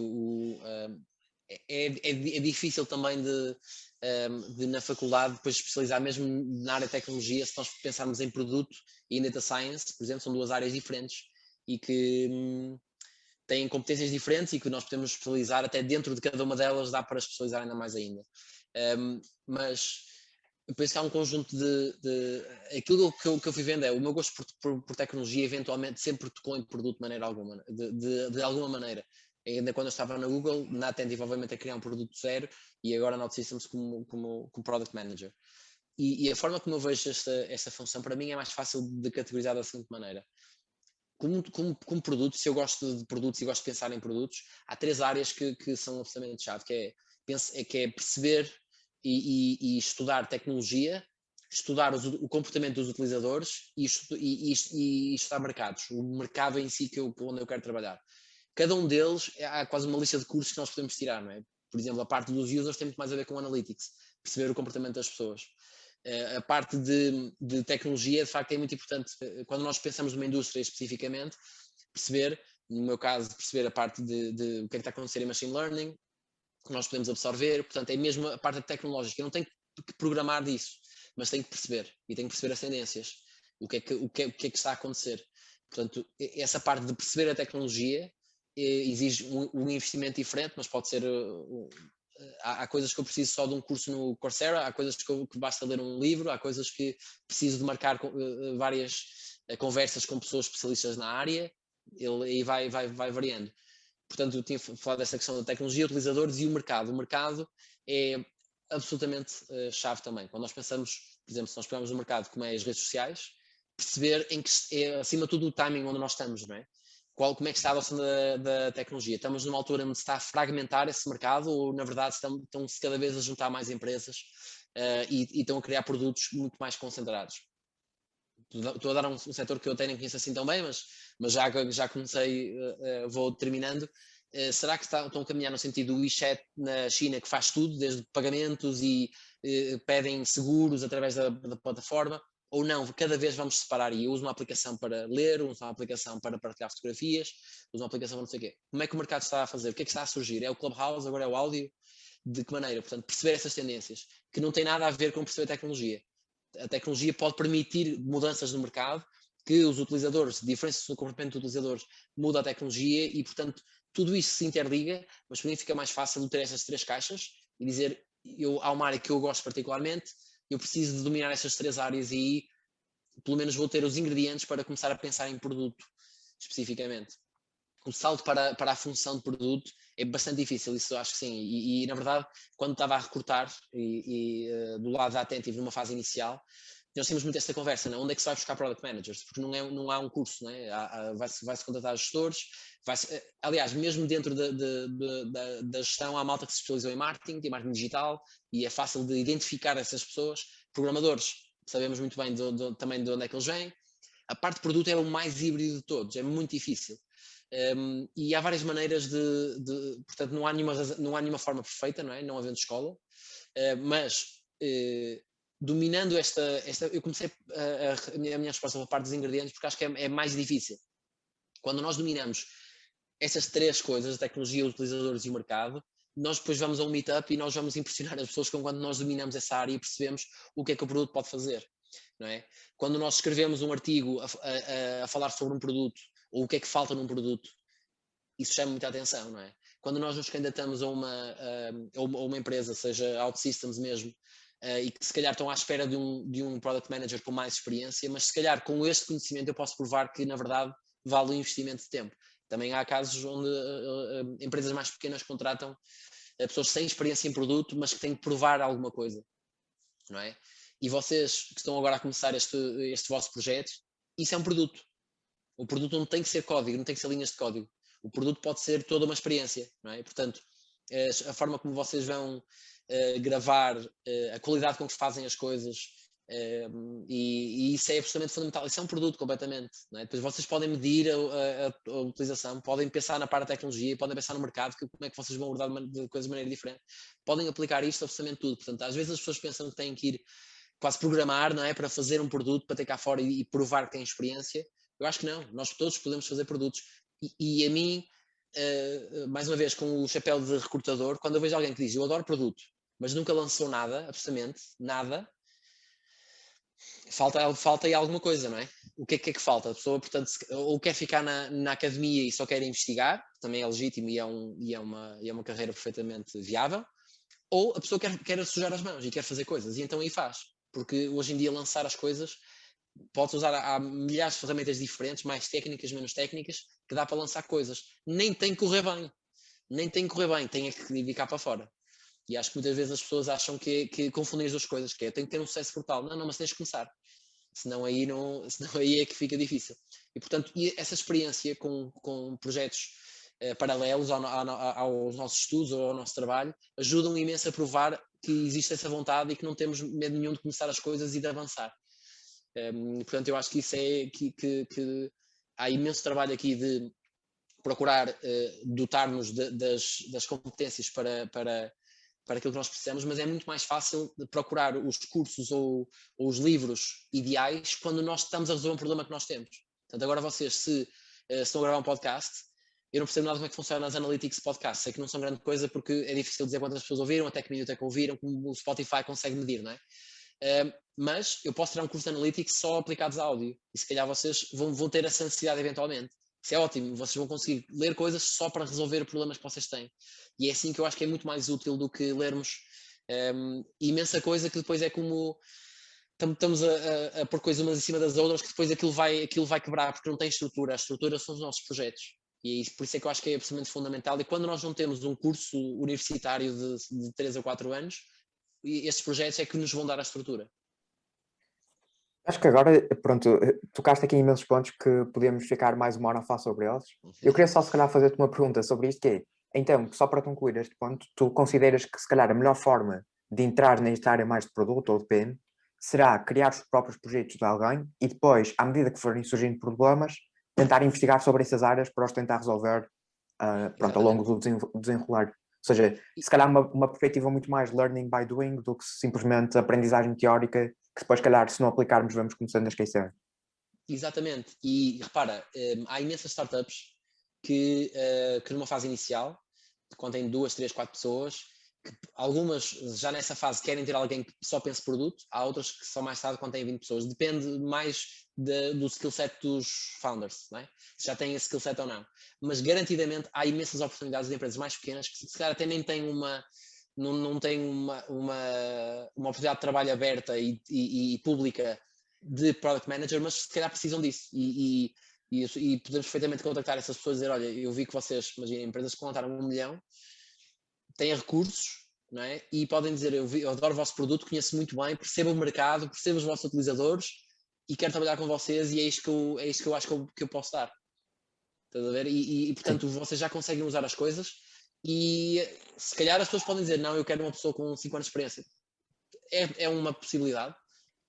é difícil também de na faculdade depois especializar mesmo na área de tecnologia, se nós pensarmos em produto e em data science, por exemplo, são duas áreas diferentes e que têm competências diferentes e que nós podemos especializar até dentro de cada uma delas, dá para especializar ainda mais ainda. Mas eu penso que há um conjunto aquilo que eu fui vendo o meu gosto por tecnologia eventualmente sempre tocou em produto de maneira alguma, de alguma maneira. Ainda quando eu estava na Google, na Attentive obviamente a criar um produto zero e agora na OutSystems como Product Manager. E a forma como eu vejo esta função para mim é mais fácil de categorizar da seguinte maneira. Como produto, se eu gosto de produtos e gosto de pensar em produtos, há três áreas que são absolutamente chave, que é perceber e estudar tecnologia, estudar o comportamento dos utilizadores e estudar mercados, o mercado em si onde eu quero trabalhar. Cada um deles, há quase uma lista de cursos que nós podemos tirar, não é? Por exemplo, a parte dos users tem muito mais a ver com analytics, perceber o comportamento das pessoas. A parte de tecnologia, de facto, é muito importante. Quando nós pensamos numa indústria especificamente, perceber, no meu caso, perceber a parte de o que é que está a acontecer em machine learning, que nós podemos absorver, portanto, é mesmo a parte tecnológica. Eu não tenho que programar disso, mas tenho que perceber, e tenho que perceber as tendências, o que é que está a acontecer. Portanto, essa parte de perceber a tecnologia exige um investimento diferente, mas pode ser... há coisas que eu preciso só de um curso no Coursera, há coisas que basta ler um livro, há coisas que preciso de marcar várias conversas com pessoas especialistas na área, aí vai variando. Portanto, eu tinha falado dessa questão da tecnologia, utilizadores e o mercado. O mercado é absolutamente chave também. Quando nós pensamos, por exemplo, se nós pegamos no mercado como é as redes sociais, perceber em que é, acima de tudo, o timing onde nós estamos, não é? Como é que está a adoção da tecnologia? Estamos numa altura onde se está a fragmentar esse mercado ou, na verdade, estão-se cada vez a juntar mais empresas e estão a criar produtos muito mais concentrados? Estou a dar um setor que eu até nem conheço assim tão bem, mas já comecei, vou terminando. Será que estão a caminhar no sentido do WeChat na China, que faz tudo, desde pagamentos e pedem seguros através da plataforma? Ou não, cada vez vamos separar, e eu uso uma aplicação para ler, uso uma aplicação para partilhar fotografias, uso uma aplicação para não sei o quê. Como é que o mercado está a fazer? O que é que está a surgir? É o Clubhouse, agora é o áudio? De que maneira? Portanto, perceber essas tendências, que não tem nada a ver com perceber a tecnologia. A tecnologia pode permitir mudanças no mercado, que os utilizadores, diferenças no comportamento dos utilizadores, muda a tecnologia e, portanto, tudo isso se interliga, mas para mim fica mais fácil ter essas três caixas e dizer, há uma área que eu gosto particularmente, eu preciso de dominar essas três áreas e pelo menos vou ter os ingredientes para começar a pensar em produto especificamente. O salto para a função de produto é bastante difícil, isso eu acho que sim. E na verdade, quando estava a recrutar do lado da Attentive numa fase inicial, nós temos muito esta conversa, não? Onde é que se vai buscar product managers? Porque não há um curso, não é? Vai-se contratar gestores, aliás, mesmo dentro da gestão há malta que se especializou em marketing digital, e é fácil de identificar essas pessoas. Programadores, sabemos muito bem também de onde é que eles vêm. A parte de produto é o mais híbrido de todos, é muito difícil. E há várias maneiras portanto, não há nenhuma forma perfeita, não é? Não havendo escola, mas dominando eu comecei a minha resposta para a parte dos ingredientes, porque acho que é mais difícil. Quando nós dominamos essas três coisas, a tecnologia, os utilizadores e o mercado, nós depois vamos a um meetup e nós vamos impressionar as pessoas quando nós dominamos essa área e percebemos o que é que o produto pode fazer, não é? Quando nós escrevemos um artigo a falar sobre um produto ou o que é que falta num produto, isso chama muita atenção, não é? Quando nós nos candidatamos a uma empresa, seja OutSystems mesmo, e que se calhar estão à espera de um Product Manager com mais experiência, mas se calhar com este conhecimento eu posso provar que na verdade vale o investimento de tempo. Também há casos onde empresas mais pequenas contratam pessoas sem experiência em produto, mas que têm que provar alguma coisa, não é? E vocês que estão agora a começar este vosso projeto, isso é um produto. O produto não tem que ser código, não tem que ser linhas de código. O produto pode ser toda uma experiência, não é? Portanto, a forma como vocês vão gravar, a qualidade com que fazem as coisas, e isso é absolutamente fundamental. Isso é um produto completamente, não é? Depois vocês podem medir a utilização, podem pensar na parte da tecnologia, podem pensar no mercado, como é que vocês vão abordar de coisas de maneira diferente. Podem aplicar isto a absolutamente tudo. Portanto, às vezes as pessoas pensam que têm que ir quase programar, não é? Para fazer um produto, para ter cá fora e provar que têm experiência. Eu acho que não. Nós todos podemos fazer produtos. E a mim, mais uma vez, com o chapéu de recrutador, quando eu vejo alguém que diz eu adoro produto, mas nunca lançou nada, absolutamente nada, falta aí alguma coisa, não é? O que é que falta? A pessoa, portanto, ou quer ficar na academia e só quer investigar, também é legítimo e é uma carreira perfeitamente viável, ou a pessoa quer sujar as mãos e quer fazer coisas, e então aí faz. Porque hoje em dia lançar as coisas, podes usar, há milhares de ferramentas diferentes, mais técnicas, menos técnicas, que dá para lançar coisas. Nem tem que correr bem. Tem que ir cá para fora. E acho que muitas vezes as pessoas acham que confundem as duas coisas, que é, tem que ter um sucesso brutal. Não, mas tens de começar. Senão aí é que fica difícil. E, portanto, essa experiência com projetos paralelos aos nossos estudos ou ao nosso trabalho ajudam imenso a provar que existe essa vontade e que não temos medo nenhum de começar as coisas e de avançar. Portanto, eu acho que isso é que há imenso trabalho aqui de procurar dotar-nos das competências para para aquilo que nós precisamos, mas é muito mais fácil de procurar os cursos ou os livros ideais quando nós estamos a resolver um problema que nós temos. Portanto, agora vocês, se estão a gravar um podcast, eu não percebo nada como é que funciona as analytics podcast. Sei que não são grande coisa porque é difícil dizer quantas pessoas ouviram, até que minuto é que ouviram, como o Spotify consegue medir, não é? Mas eu posso tirar um curso de analytics só aplicados a áudio e se calhar vocês vão ter essa necessidade eventualmente. Isso é ótimo, vocês vão conseguir ler coisas só para resolver problemas que vocês têm. E é assim que eu acho que é muito mais útil do que lermos imensa coisa que depois é como estamos a pôr coisas umas em cima das outras que depois aquilo vai quebrar porque não tem estrutura. A estrutura são os nossos projetos. E por isso é que eu acho que é absolutamente fundamental. E quando nós não temos um curso universitário de 3 a 4 anos, estes projetos é que nos vão dar a estrutura. Acho que agora, pronto, tocaste aqui em imensos pontos que podíamos ficar mais uma hora a falar sobre eles. Eu queria só, se calhar, fazer-te uma pergunta sobre isto, que é, então, só para concluir este ponto, tu consideras que, se calhar, a melhor forma de entrar nesta área mais de produto ou de PM será criar os próprios projetos de alguém e depois, à medida que forem surgindo problemas, tentar investigar sobre essas áreas para os tentar resolver, pronto, ao longo do desenrolar. Ou seja, se calhar uma perspectiva muito mais learning by doing do que simplesmente aprendizagem teórica que depois, calhar, se não aplicarmos, vamos começando a esquecer. Exatamente. E repara, há imensas startups que numa fase inicial, contém 2, 3, 4 pessoas, que algumas já nessa fase querem ter alguém que só pense produto, há outras que só mais tarde contêm 20 pessoas. Depende mais do skill set dos founders, não é? Se já têm esse skill set ou não. Mas garantidamente há imensas oportunidades de empresas mais pequenas que se calhar até nem têm não têm uma oportunidade de trabalho aberta e pública de Product Manager, mas se calhar precisam disso. E podemos perfeitamente contactar essas pessoas e dizer, olha, eu vi que vocês, imaginem, empresas que contaram 1 milhão, têm recursos, não é? E podem dizer, eu adoro o vosso produto, conheço muito bem, percebo o mercado, percebo os vossos utilizadores e quero trabalhar com vocês e é isto que eu acho que eu posso dar. Estás a ver? E portanto, vocês já conseguem usar as coisas e se calhar as pessoas podem dizer, não, eu quero uma pessoa com 5 anos de experiência. É uma possibilidade.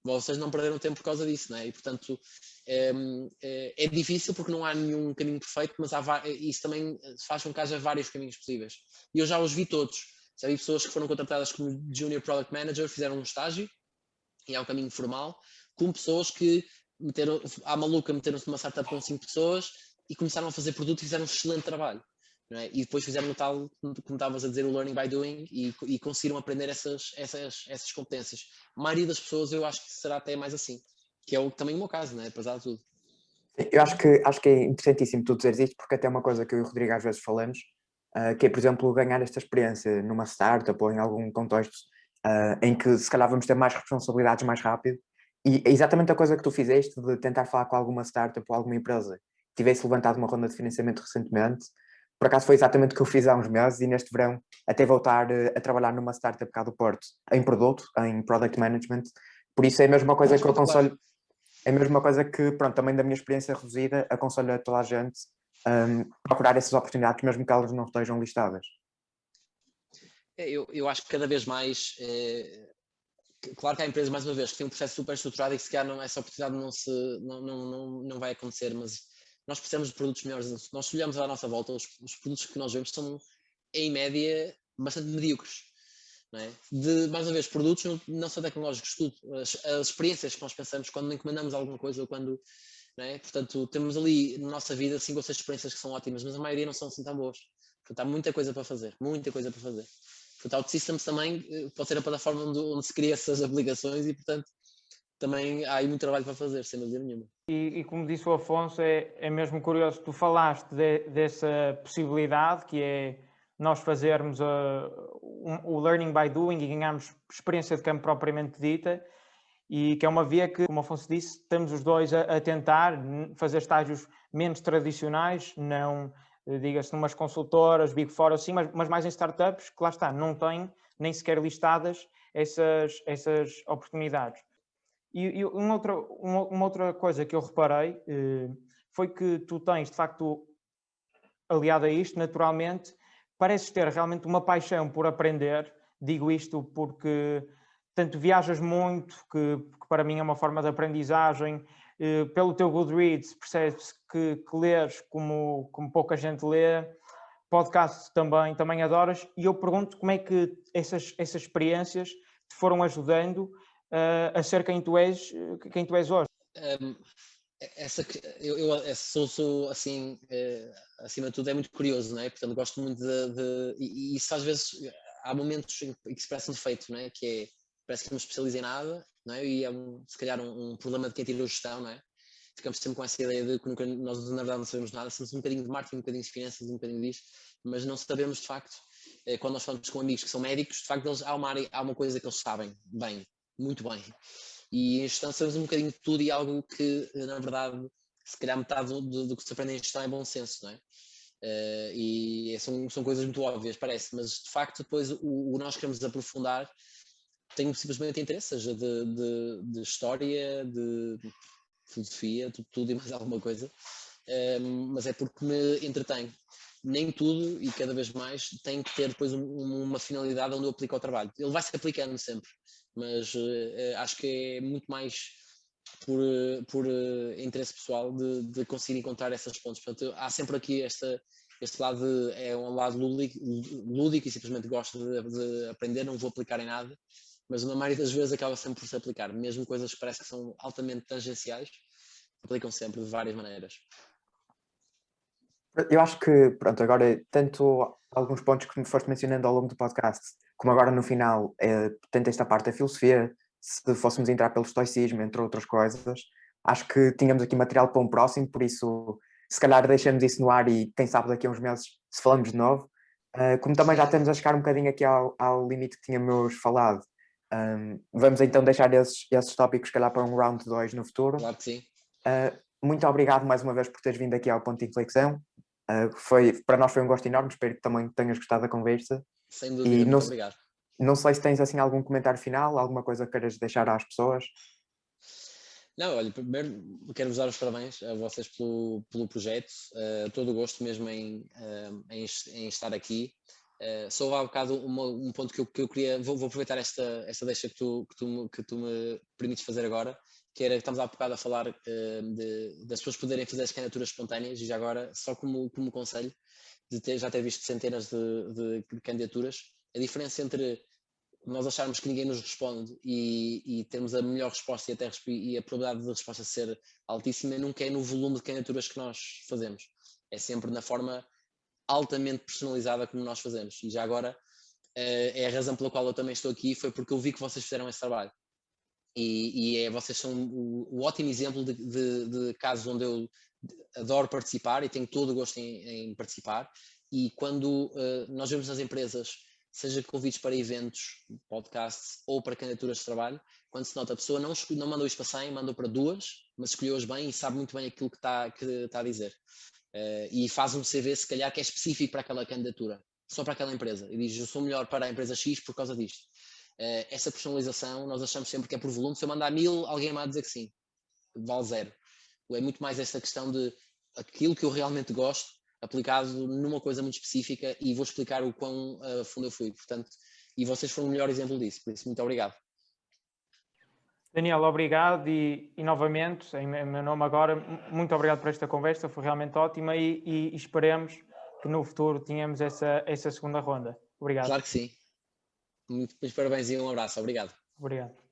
Vocês não perderam tempo por causa disso, não é? E portanto é difícil porque não há nenhum caminho perfeito, mas isso também faz com que haja vários caminhos possíveis. E eu já os vi todos. Já vi pessoas que foram contratadas como Junior Product Manager, fizeram um estágio e há um caminho formal, com pessoas que meteram-se numa startup com 5 pessoas e começaram a fazer produto e fizeram um excelente trabalho. Não é? E depois fizeram o tal, como estavas a dizer, o learning by doing e conseguiram aprender essas competências. A maioria das pessoas eu acho que será até mais assim, que é também o meu caso, não é? Apesar de tudo. Eu acho que é interessantíssimo tu dizeres isto, porque até é uma coisa que eu e o Rodrigo às vezes falamos, que é, por exemplo, ganhar esta experiência numa startup ou em algum contexto em que se calhar vamos ter mais responsabilidades mais rápido. E é exatamente a coisa que tu fizeste de tentar falar com alguma startup ou alguma empresa que tivesse levantado uma ronda de financiamento recentemente. Por acaso foi exatamente o que eu fiz há uns meses e neste verão até voltar a trabalhar numa startup cá do Porto, em produto, em product management. Por isso é a mesma coisa que eu aconselho, é a mesma coisa que, pronto, também da minha experiência reduzida, aconselho a toda a gente procurar essas oportunidades, mesmo que elas não estejam listadas. Eu acho que cada vez mais, claro que há empresas, mais uma vez, que têm um processo super estruturado e que se calhar essa oportunidade não vai acontecer, mas nós precisamos de produtos melhores. Nós olhamos à nossa volta, os produtos que nós vemos são, em média, bastante medíocres. Não é? Mais uma vez, produtos não são tecnológicos, tudo. As experiências que nós pensamos quando encomendamos alguma coisa ou quando... Não é? Portanto, temos ali na nossa vida 5 ou 6 experiências que são ótimas, mas a maioria não são assim tão boas. Portanto, há muita coisa para fazer, muita coisa para fazer. Portanto, a OutSystems também pode ser a plataforma onde se cria essas aplicações e, portanto, também há aí muito trabalho para fazer, sem dúvida nenhuma. E como disse o Afonso, é mesmo curioso, tu falaste dessa possibilidade que é nós fazermos o learning by doing e ganharmos experiência de campo propriamente dita, e que é uma via que, como o Afonso disse, estamos os dois a tentar fazer estágios menos tradicionais, não, diga-se, numas consultoras, Big Four assim, mas mais em startups que lá está, não têm nem sequer listadas essas oportunidades. E uma outra coisa que eu reparei foi que tu tens, de facto, aliado a isto, naturalmente, pareces ter realmente uma paixão por aprender. Digo isto porque tanto viajas muito, que para mim é uma forma de aprendizagem, pelo teu Goodreads percebe-se que leres como pouca gente lê, podcast também adoras, e eu pergunto como é que essas experiências te foram ajudando a ser quem tu és hoje. Sou assim, acima de tudo, é muito curioso, não é? Portanto, gosto muito e isso às vezes, há momentos em que se parece um defeito, não é? Que é, parece que não me especializo em nada, não é? E é se calhar um problema de quem tira a gestão, não é? Ficamos sempre com essa ideia de que nós na verdade não sabemos nada, somos um bocadinho de marketing, um bocadinho de finanças, um bocadinho disto, mas não sabemos de facto, quando nós falamos com amigos que são médicos, de facto há uma coisa que eles sabem bem, muito bem. E em gestão sabemos um bocadinho de tudo e algo que, na verdade, se calhar metade do que se aprende em gestão é bom senso, não é? E são coisas muito óbvias, parece, mas de facto depois o nós queremos aprofundar, tenho simplesmente interesse, seja de história, de filosofia, tudo e mais alguma coisa, mas é porque me entretém. Nem tudo e cada vez mais tem que ter depois uma finalidade onde eu aplico ao trabalho. Ele vai se aplicando sempre, mas acho que é muito mais por interesse pessoal de conseguir encontrar essas pontes. Portanto, há sempre aqui este lado, é um lado lúdico e simplesmente gosto de aprender, não vou aplicar em nada, mas na maioria das vezes acaba sempre por se aplicar, mesmo coisas que parece que são altamente tangenciais, aplicam sempre de várias maneiras. Eu acho que, pronto, agora tanto alguns pontos que me foste mencionando ao longo do podcast, como agora no final, tanto esta parte da filosofia, se fôssemos entrar pelo estoicismo, entre outras coisas, acho que tínhamos aqui material para um próximo, por isso se calhar deixamos isso no ar e quem sabe daqui a uns meses se falamos de novo. Como também já estamos a chegar um bocadinho aqui ao limite que tínhamos falado, vamos então deixar esses tópicos, se calhar, para um round 2 no futuro. Claro que sim. Muito obrigado mais uma vez por teres vindo aqui ao Ponto de Inflexão. Para nós foi um gosto enorme, espero que também tenhas gostado da conversa. Sem dúvida, muito obrigado. Não sei se tens assim algum comentário final, alguma coisa que queiras deixar às pessoas. Não, olha, primeiro quero-vos dar os parabéns a vocês pelo projeto, todo o gosto mesmo em estar aqui. Só há bocado um ponto que eu queria, vou aproveitar esta deixa que tu me permites fazer agora, que era que estamos há bocado a falar das pessoas poderem fazer as candidaturas espontâneas, e já agora, só como conselho, já ter visto centenas de candidaturas, a diferença entre nós acharmos que ninguém nos responde e termos a melhor resposta e a probabilidade de resposta ser altíssima nunca é no volume de candidaturas que nós fazemos, é sempre na forma altamente personalizada como nós fazemos. E já agora é a razão pela qual eu também estou aqui, foi porque eu vi que vocês fizeram esse trabalho e vocês são o ótimo exemplo de casos onde eu adoro participar e tenho todo o gosto em participar. E quando nós vemos nas empresas, seja convites para eventos, podcasts ou para candidaturas de trabalho, quando se nota a pessoa não mandou isto para 100, mandou para 2, mas escolheu-as bem e sabe muito bem aquilo que está a dizer. E faz um CV, se calhar, que é específico para aquela candidatura, só para aquela empresa. E diz, eu sou melhor para a empresa X por causa disto. Essa personalização, nós achamos sempre que é por volume. Se eu mandar 1000, alguém vai dizer que sim. Vale 0. É muito mais essa questão de aquilo que eu realmente gosto, aplicado numa coisa muito específica, e vou explicar o quão fundo eu fui. Portanto, e vocês foram o melhor exemplo disso. Por isso, muito obrigado. Daniel, obrigado e novamente, em meu nome agora, muito obrigado por esta conversa, foi realmente ótima e esperemos que no futuro tenhamos essa segunda ronda. Obrigado. Claro que sim. Muitos parabéns e um abraço. Obrigado. Obrigado.